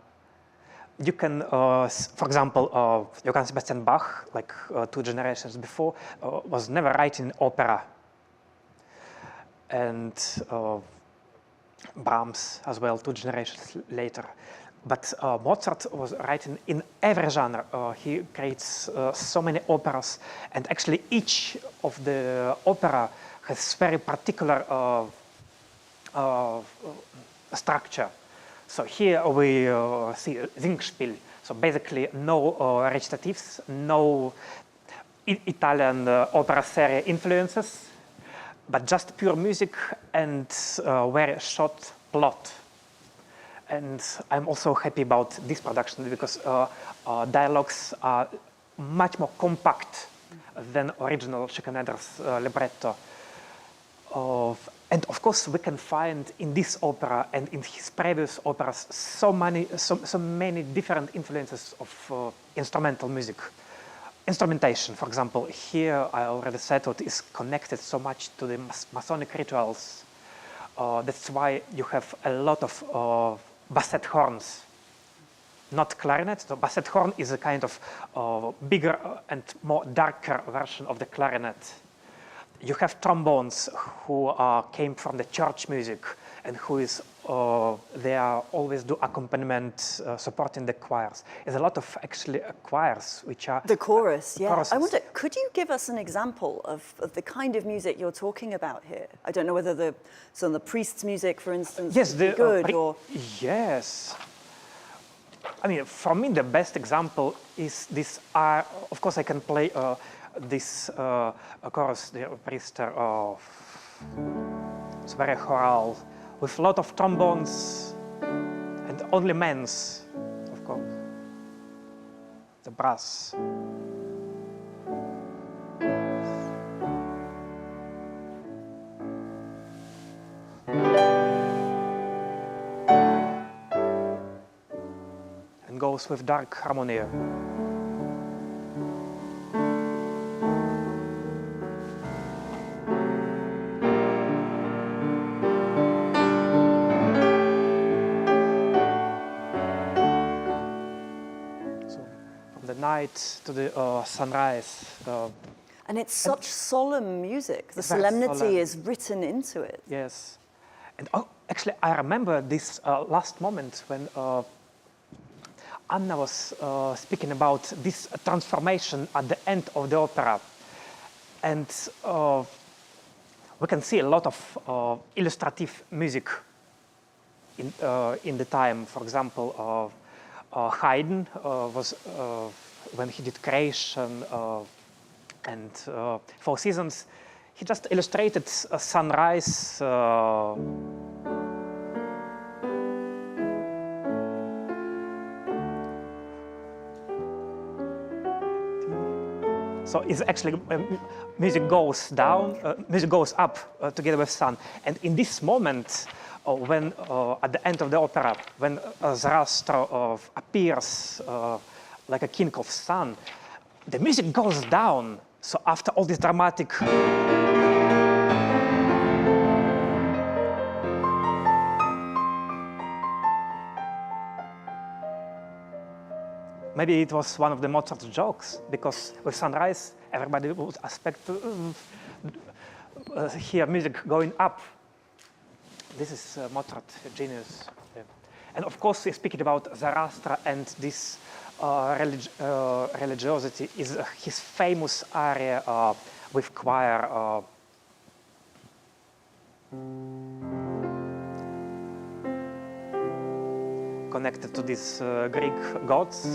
You can, for example, Johann Sebastian Bach, like 2 generations before, was never writing opera. And Brahms as well, 2 generations later. But Mozart was writing in every genre. He creates so many operas, and actually each of the opera has very particular structure. So here we see Singspiel. So basically no recitatives, no Italian opera serie influences, but just pure music and very short plot. And I'm also happy about this production because dialogues are much more compact than original Schickaneder's libretto. And of course, we can find in this opera and in his previous operas so many different influences of instrumental music. Instrumentation, for example, here I already said it is connected so much to the Masonic rituals. That's why you have a lot of basset horns, not clarinet. The basset horn is a kind of bigger and more darker version of the clarinet. You have trombones who came from the church music and they always do accompaniment supporting the choirs. There's a lot of actually choirs which are... The chorus, yeah. choruses. I wonder, could you give us an example of the kind of music you're talking about here? I don't know whether some of the priest's music, for instance, Yes, would be good or... Yes. I mean, for me, the best example is this. Of course, I can play this chorus, the priester of... It's very choral, with a lot of trombones and only men's, of course. The brass. And goes with dark harmony. Night to the sunrise. And it's such solemn music. The It's very solemnity solemn. is written into it. Yes. And actually, I remember this last moment when Anna was speaking about this transformation at the end of the opera. And we can see a lot of illustrative music in the time. For example, Haydn was, when he did Creation and Four Seasons, he just illustrated a sunrise. So it's actually music goes down, music goes up together with sun. And in this moment, when at the end of the opera, when Zarathustra appears like a king of sun, the music goes down. So after all this dramatic maybe it was one of the Mozart jokes, because with sunrise, everybody would expect to hear music going up. This is Mozart genius. Yeah. And of course, speaking about Zarathustra and this religiosity is his famous aria with choir. Connected to these Greek gods.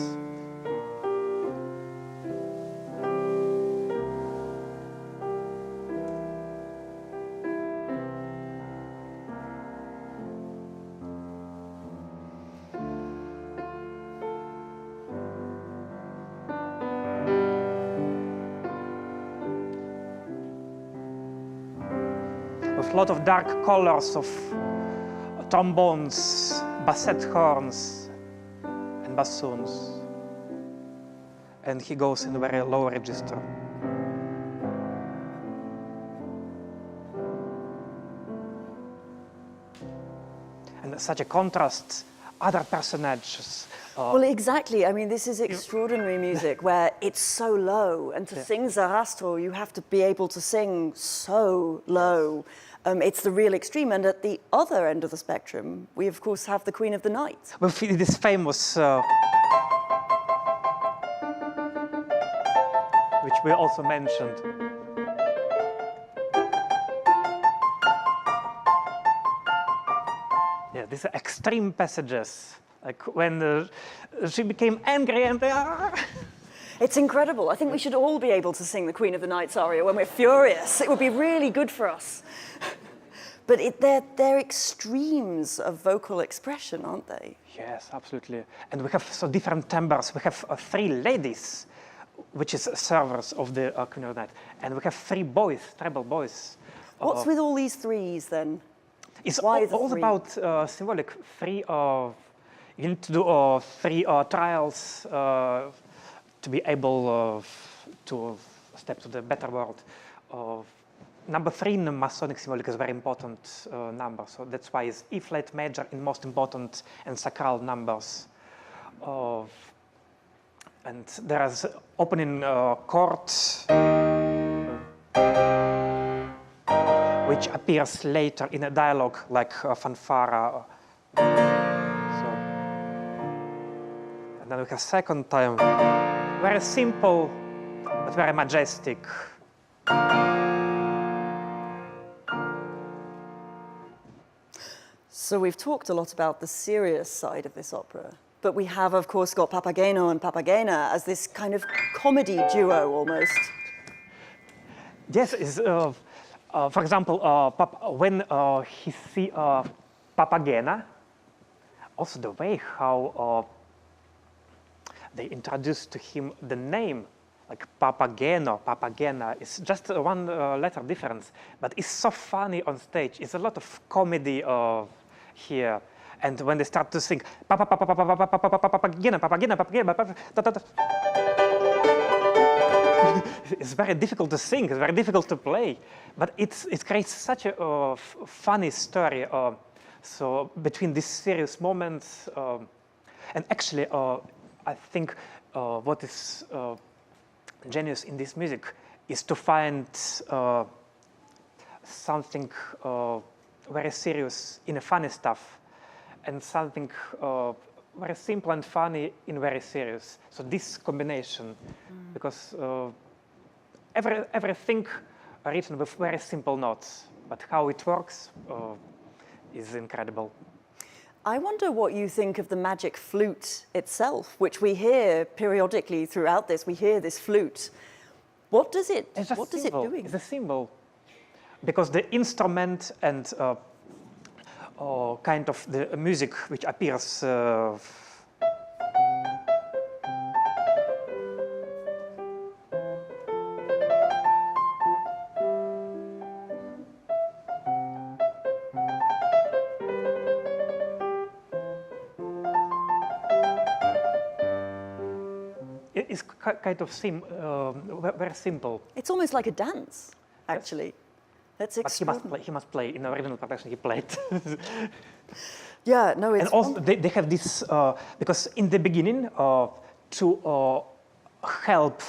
With a lot of dark colors of trombones, bassette horns, and bassoons. And he goes in a very low register. And such a contrast, other personages. Well, exactly. I mean, this is extraordinary music where it's so low, and to sing Zarathustra, you have to be able to sing so low. It's the real extreme. And at the other end of the spectrum, we, of course, have the Queen of the Night. With this famous, which we also mentioned. Yeah, these are extreme passages, like when she became angry and It's incredible. I think we should all be able to sing the Queen of the Night's aria when we're furious. It would be really good for us. But they're extremes of vocal expression, aren't they? Yes, absolutely. And we have so different timbres. We have 3 ladies, which is servers of the Queen of the Night. And we have 3 boys, treble boys. What's with all these threes then? It's Why the all three? about symbolic. 3, you need to do 3 trials to be able to step to the better world. Number 3 in the Masonic symbolic is a very important number, so that's why it's E flat major in most important and sacral numbers. And there is opening chord, which appears later in a dialogue like fanfara. So, and then we have second time, very simple but very majestic. So we've talked a lot about the serious side of this opera, but we have, of course, got Papageno and Papagena as this kind of comedy duo almost. Yes, for example, when he see Papagena, also the way how they introduce to him the name, like Papageno, Papagena, is just one letter difference, but it's so funny on stage. It's a lot of comedy here. And when they start to sing, Papagena, Papagena, Papagena, it's very difficult to sing, it's very difficult to play, but it creates such a funny story. So between these serious moments, and actually, I think what is genius in this music is to find something very serious in a funny stuff, and something very simple and funny in very serious. So this combination, because everything written with very simple notes, but how it works is incredible. I wonder what you think of the magic flute itself, which we hear periodically throughout this. We hear this flute. What is it doing? It's a symbol, because the instrument and kind of the music which appears is kind of very simple. It's almost like a dance, actually. That's But extraordinary. he must play in the original production. He played. Yeah, no, it's And also they have this because in the beginning to help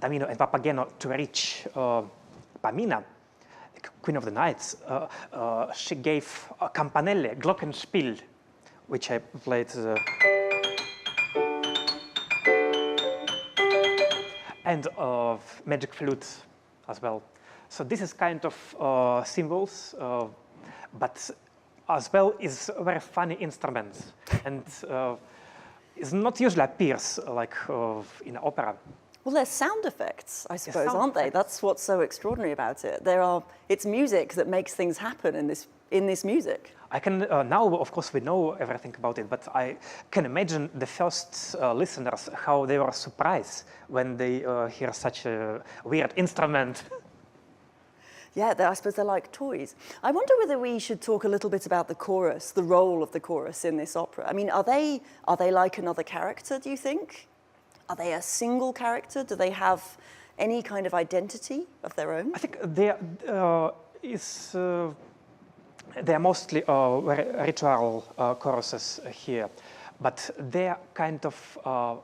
Tamino and Papageno to reach Pamina, Queen of the Knights, she gave a campanelle, Glockenspiel, which I played. And magic flute as well. So this is kind of symbols, but as well is a very funny instrument, and it not usually appears like in opera. Well, they're sound effects, I suppose, sound aren't they? effects. That's what's so extraordinary about it. It's music that makes things happen in this music. I can now, of course, we know everything about it, but I can imagine the first listeners how they were surprised when they hear such a weird instrument. Yeah, I suppose they're like toys. I wonder whether we should talk a little bit about the chorus, the role of the chorus in this opera. I mean, are they like another character, do you think? Are they a single character? Do they have any kind of identity of their own? I think they are mostly very ritual choruses here, but they are kind of,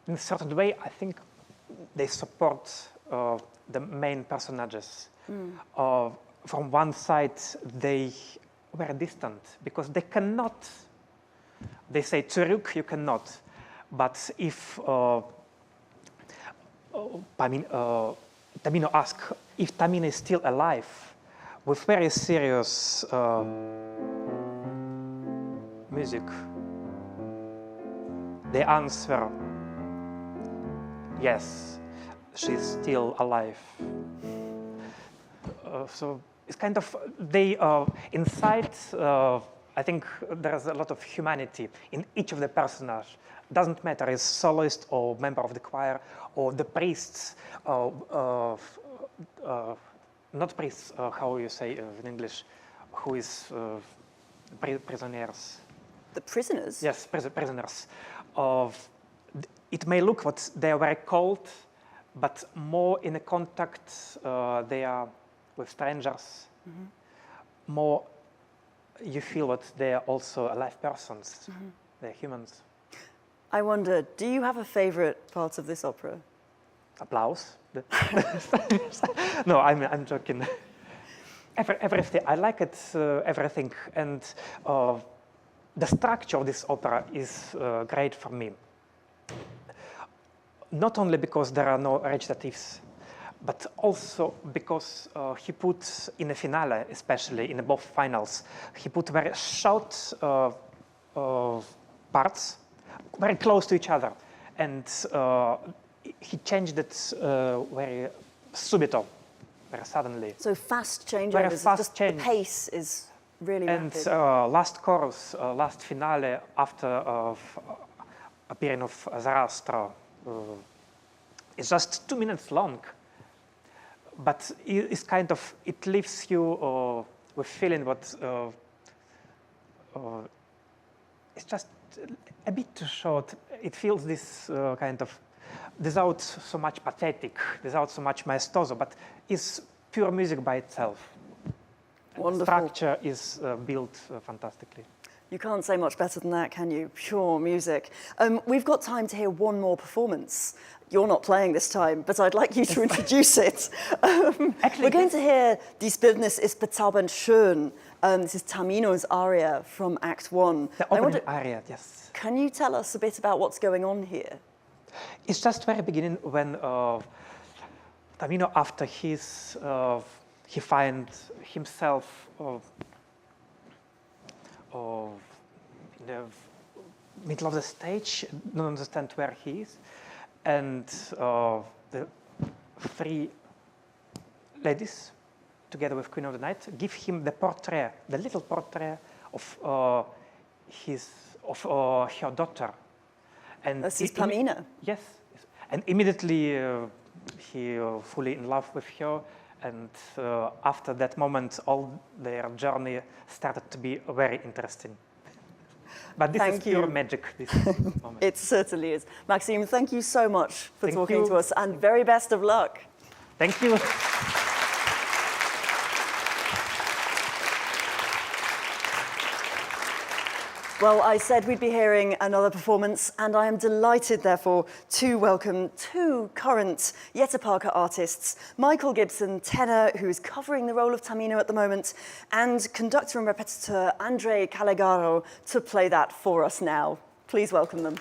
in a certain way, I think they support the main personages. From one side, they were distant because they cannot. They say, "Zurück, you cannot." But if Tamino asks if Tamino is still alive, with very serious music, they answer, "Yes, she's still alive." So it's kind of they inside. I think there's a lot of humanity in each of the personages. Doesn't matter is soloist or member of the choir or the priests. Not priests. How you say in English? Who is prisoners? The prisoners? Yes, prisoners. It may look what they are very cold, but more in a contact they are with strangers. More you feel that they are also alive persons. They're humans. I wonder, do you have a favorite part of this opera? Applause. No, I'm joking. Everything. I like it. Everything, and the structure of this opera is great for me. Not only because there are no recitatives, but also because he put in the finale, especially in both finals, he put very short parts, very close to each other, and he changed it very subito, very suddenly. So fast changeovers. Very fast change. The pace is really And rapid. last chorus, last finale after appearing of Zarathustra is just 2 minutes long, but it's kind of, it leaves you with feeling what it's just a bit too short. It feels this kind of, without so much pathetic, without so much maestoso, but it's pure music by itself. Wonderful. The structure is built fantastically. You can't say much better than that, can you? Pure music. We've got time to hear one more performance. You're not playing this time, but I'd like you to introduce it. We're going to hear Die Bildnis ist bezaubernd schön. This is Tamino's aria from Act 1. The I opening aria, yes. Can you tell us a bit about what's going on here? It's just very beginning when Tamino, after his, he finds himself in the middle of the stage, don't understand where he is, and the three ladies, together with Queen of the Night, give him the portrait, the little portrait of her daughter. And This is Tamino. Yes, and immediately he fully in love with her, and after that moment, all their journey started to be very interesting. But this is pure magic, this moment. It certainly is. Maxime, thank you so much for Thank talking you. to us, and very best of luck. Thank you. Well, I said we'd be hearing another performance, and I am delighted, therefore, to welcome two current Jetta Parker artists, Michael Gibson, tenor, who is covering the role of Tamino at the moment, and conductor and repetiteur Andre Calegaro to play that for us now. Please welcome them.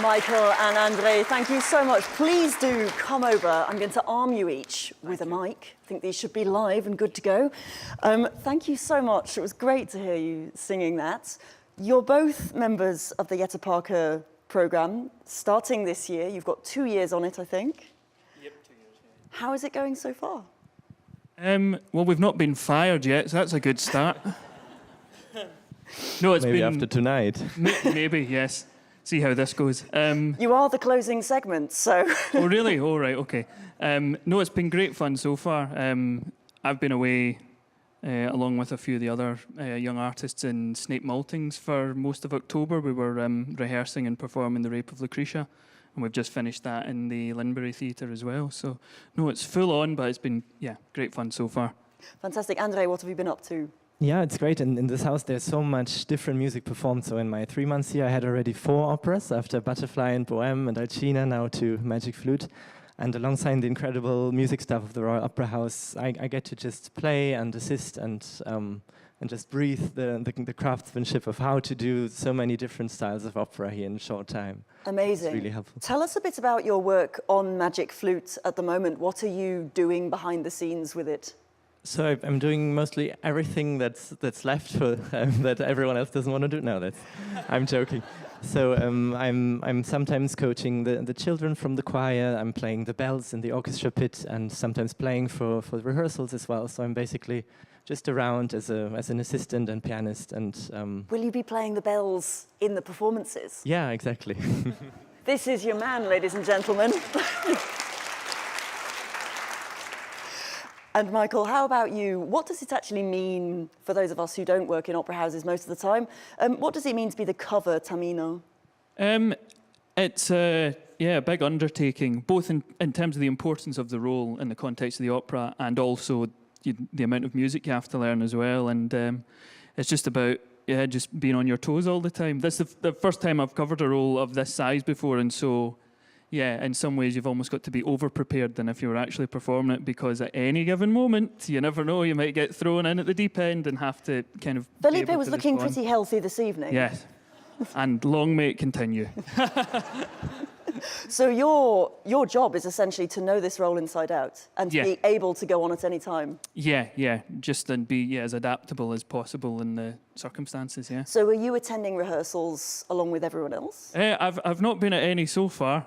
Michael and Andre, thank you so much. Please do come over. I'm going to arm you each with a mic. I think these should be live and good to go. Thank you so much. It was great to hear you singing that. You're both members of the Jette Parker programme, starting this year. You've got 2 years on it, I think. Yep, 2 years. Yeah. How is it going so far? Well, we've not been fired yet, so that's a good start. No, it's maybe been... after tonight. Maybe, yes. See how this goes. You are the closing segment, so... Oh, really? Oh, right, okay. No, it's been great fun so far. I've been away along with a few of the other young artists in Snape Maltings for most of October. We were rehearsing and performing The Rape of Lucretia, and we've just finished that in the Linbury Theatre as well. So, no, it's full on, but it's been, yeah, great fun so far. Fantastic. Andre, what have you been up to? Yeah, it's great. In this house, there's so much different music performed. So in my 3 months here, I had already 4 operas, after Butterfly and Bohème and Alcina, now to Magic Flute. And alongside the incredible music staff of the Royal Opera House, I get to just play and assist and just breathe the craftsmanship of how to do so many different styles of opera here in a short time. Amazing. It's really helpful. Tell us a bit about your work on Magic Flute at the moment. What are you doing behind the scenes with it? So I'm doing mostly everything that's left for that everyone else doesn't want to do. No, I'm joking. So I'm sometimes coaching the children from the choir. I'm playing the bells in the orchestra pit, and sometimes playing for the rehearsals as well. So I'm basically just around as an assistant and pianist. And will you be playing the bells in the performances? Yeah, exactly. This is your man, ladies and gentlemen. And Michael, how about you? What does it actually mean for those of us who don't work in opera houses most of the time? What does it mean to be the cover Tamino? It's a big undertaking, both in terms of the importance of the role in the context of the opera, and also the amount of music you have to learn as well. And it's just about just being on your toes all the time. This is the first time I've covered a role of this size before, and so. Yeah, in some ways you've almost got to be over-prepared than if you were actually performing it, because at any given moment, you never know, you might get thrown in at the deep end and have to kind of Felipe was looking pretty healthy this evening. Yes, and long may it continue. So your job is essentially to know this role inside out and to be able to go on at any time. Yeah, just to be as adaptable as possible in the circumstances. Yeah. So are you attending rehearsals along with everyone else? I've not been at any so far.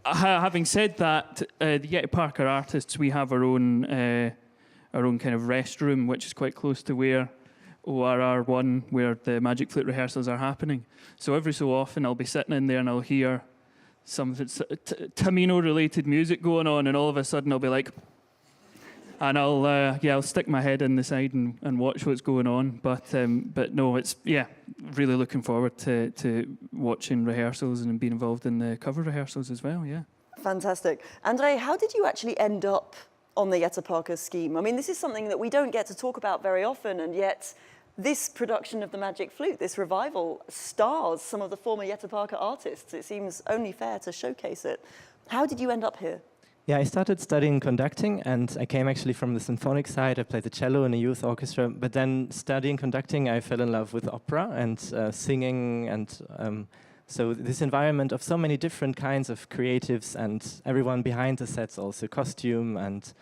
Having said that, the Jette Parker artists, we have our own kind of rest room, which is quite close to where ORR1, where the Magic Flute rehearsals are happening. So every so often I'll be sitting in there and I'll hear some Tamino-related music going on, and all of a sudden I'll be like, and I'll stick my head in the side and watch what's going on. But no, it's really looking forward to watching rehearsals and being involved in the cover rehearsals as well. Yeah. Fantastic. Andre, how did you actually end up on the Jette Parker scheme? I mean, this is something that we don't get to talk about very often, and yet this production of the Magic Flute, this revival, stars some of the former Jette Parker artists. It seems only fair to showcase it. How did you end up here? Yeah, I started studying conducting, and I came actually from the symphonic side. I played the cello in a youth orchestra, but then studying conducting, I fell in love with opera and singing, and so this environment of so many different kinds of creatives and everyone behind the sets, also costume and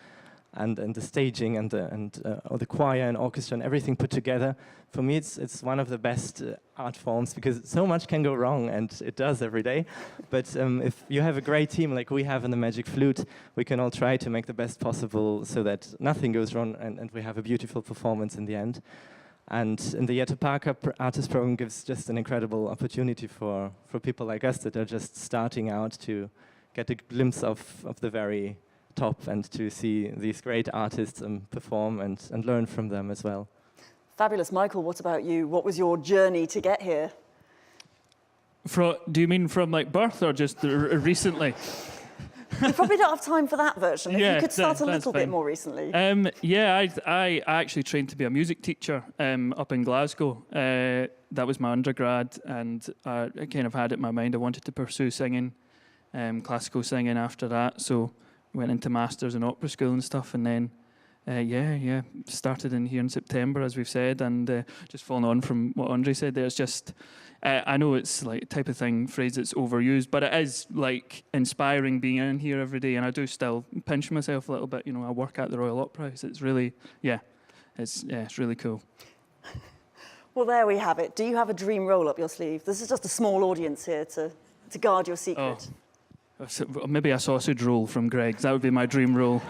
the staging and the choir and orchestra and everything put together. For me, it's one of the best art forms, because so much can go wrong, and it does every day. But if you have a great team like we have in the Magic Flute, we can all try to make the best possible so that nothing goes wrong, and we have a beautiful performance in the end. And in the Jette Parker Artist Program gives just an incredible opportunity for people like us that are just starting out to get a glimpse of the very top, and to see these great artists perform and learn from them as well. Fabulous. Michael, what about you? What was your journey to get here? Do you mean from like birth or just recently? You probably don't have time for that version. If Yeah, you could start a that's little bit fine. more recently. I actually trained to be a music teacher up in Glasgow. That was my undergrad, and I kind of had it in my mind I wanted to pursue singing, classical singing after that. So went into masters in opera school and stuff, and then Yeah. Started in here in September, as we've said, and just following on from what Andre said there, it's just, I know it's like type of thing, phrase that's overused, but it is like inspiring being in here every day, and I do still pinch myself a little bit. I work at the Royal Opera House. It's really, it's really cool. Well, there we have it. Do you have a dream roll up your sleeve? This is just a small audience here to guard your secret. Oh. So maybe a sausage roll from Greg's. That would be my dream roll.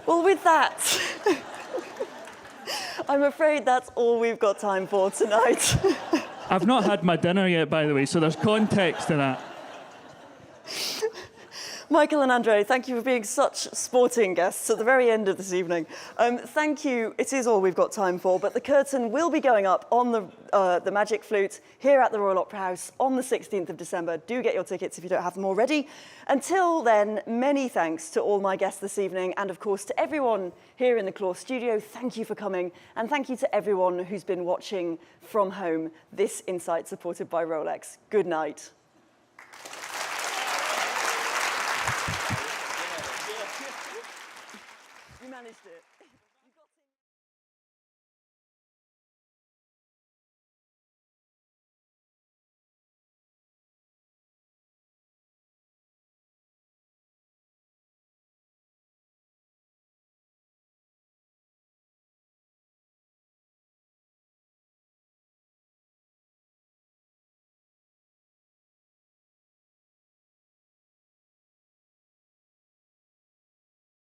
Well, with that, I'm afraid that's all we've got time for tonight. I've not had my dinner yet, by the way, so there's context to that. Michael and Andre, thank you for being such sporting guests at the very end of this evening. Thank you. It is all we've got time for, but the curtain will be going up on the Magic Flute here at the Royal Opera House on the 16th of December. Do get your tickets if you don't have them already. Until then, many thanks to all my guests this evening, and of course to everyone here in the Claw studio. Thank you for coming, and thank you to everyone who's been watching from home. This Insight supported by Rolex. Good night. You managed it.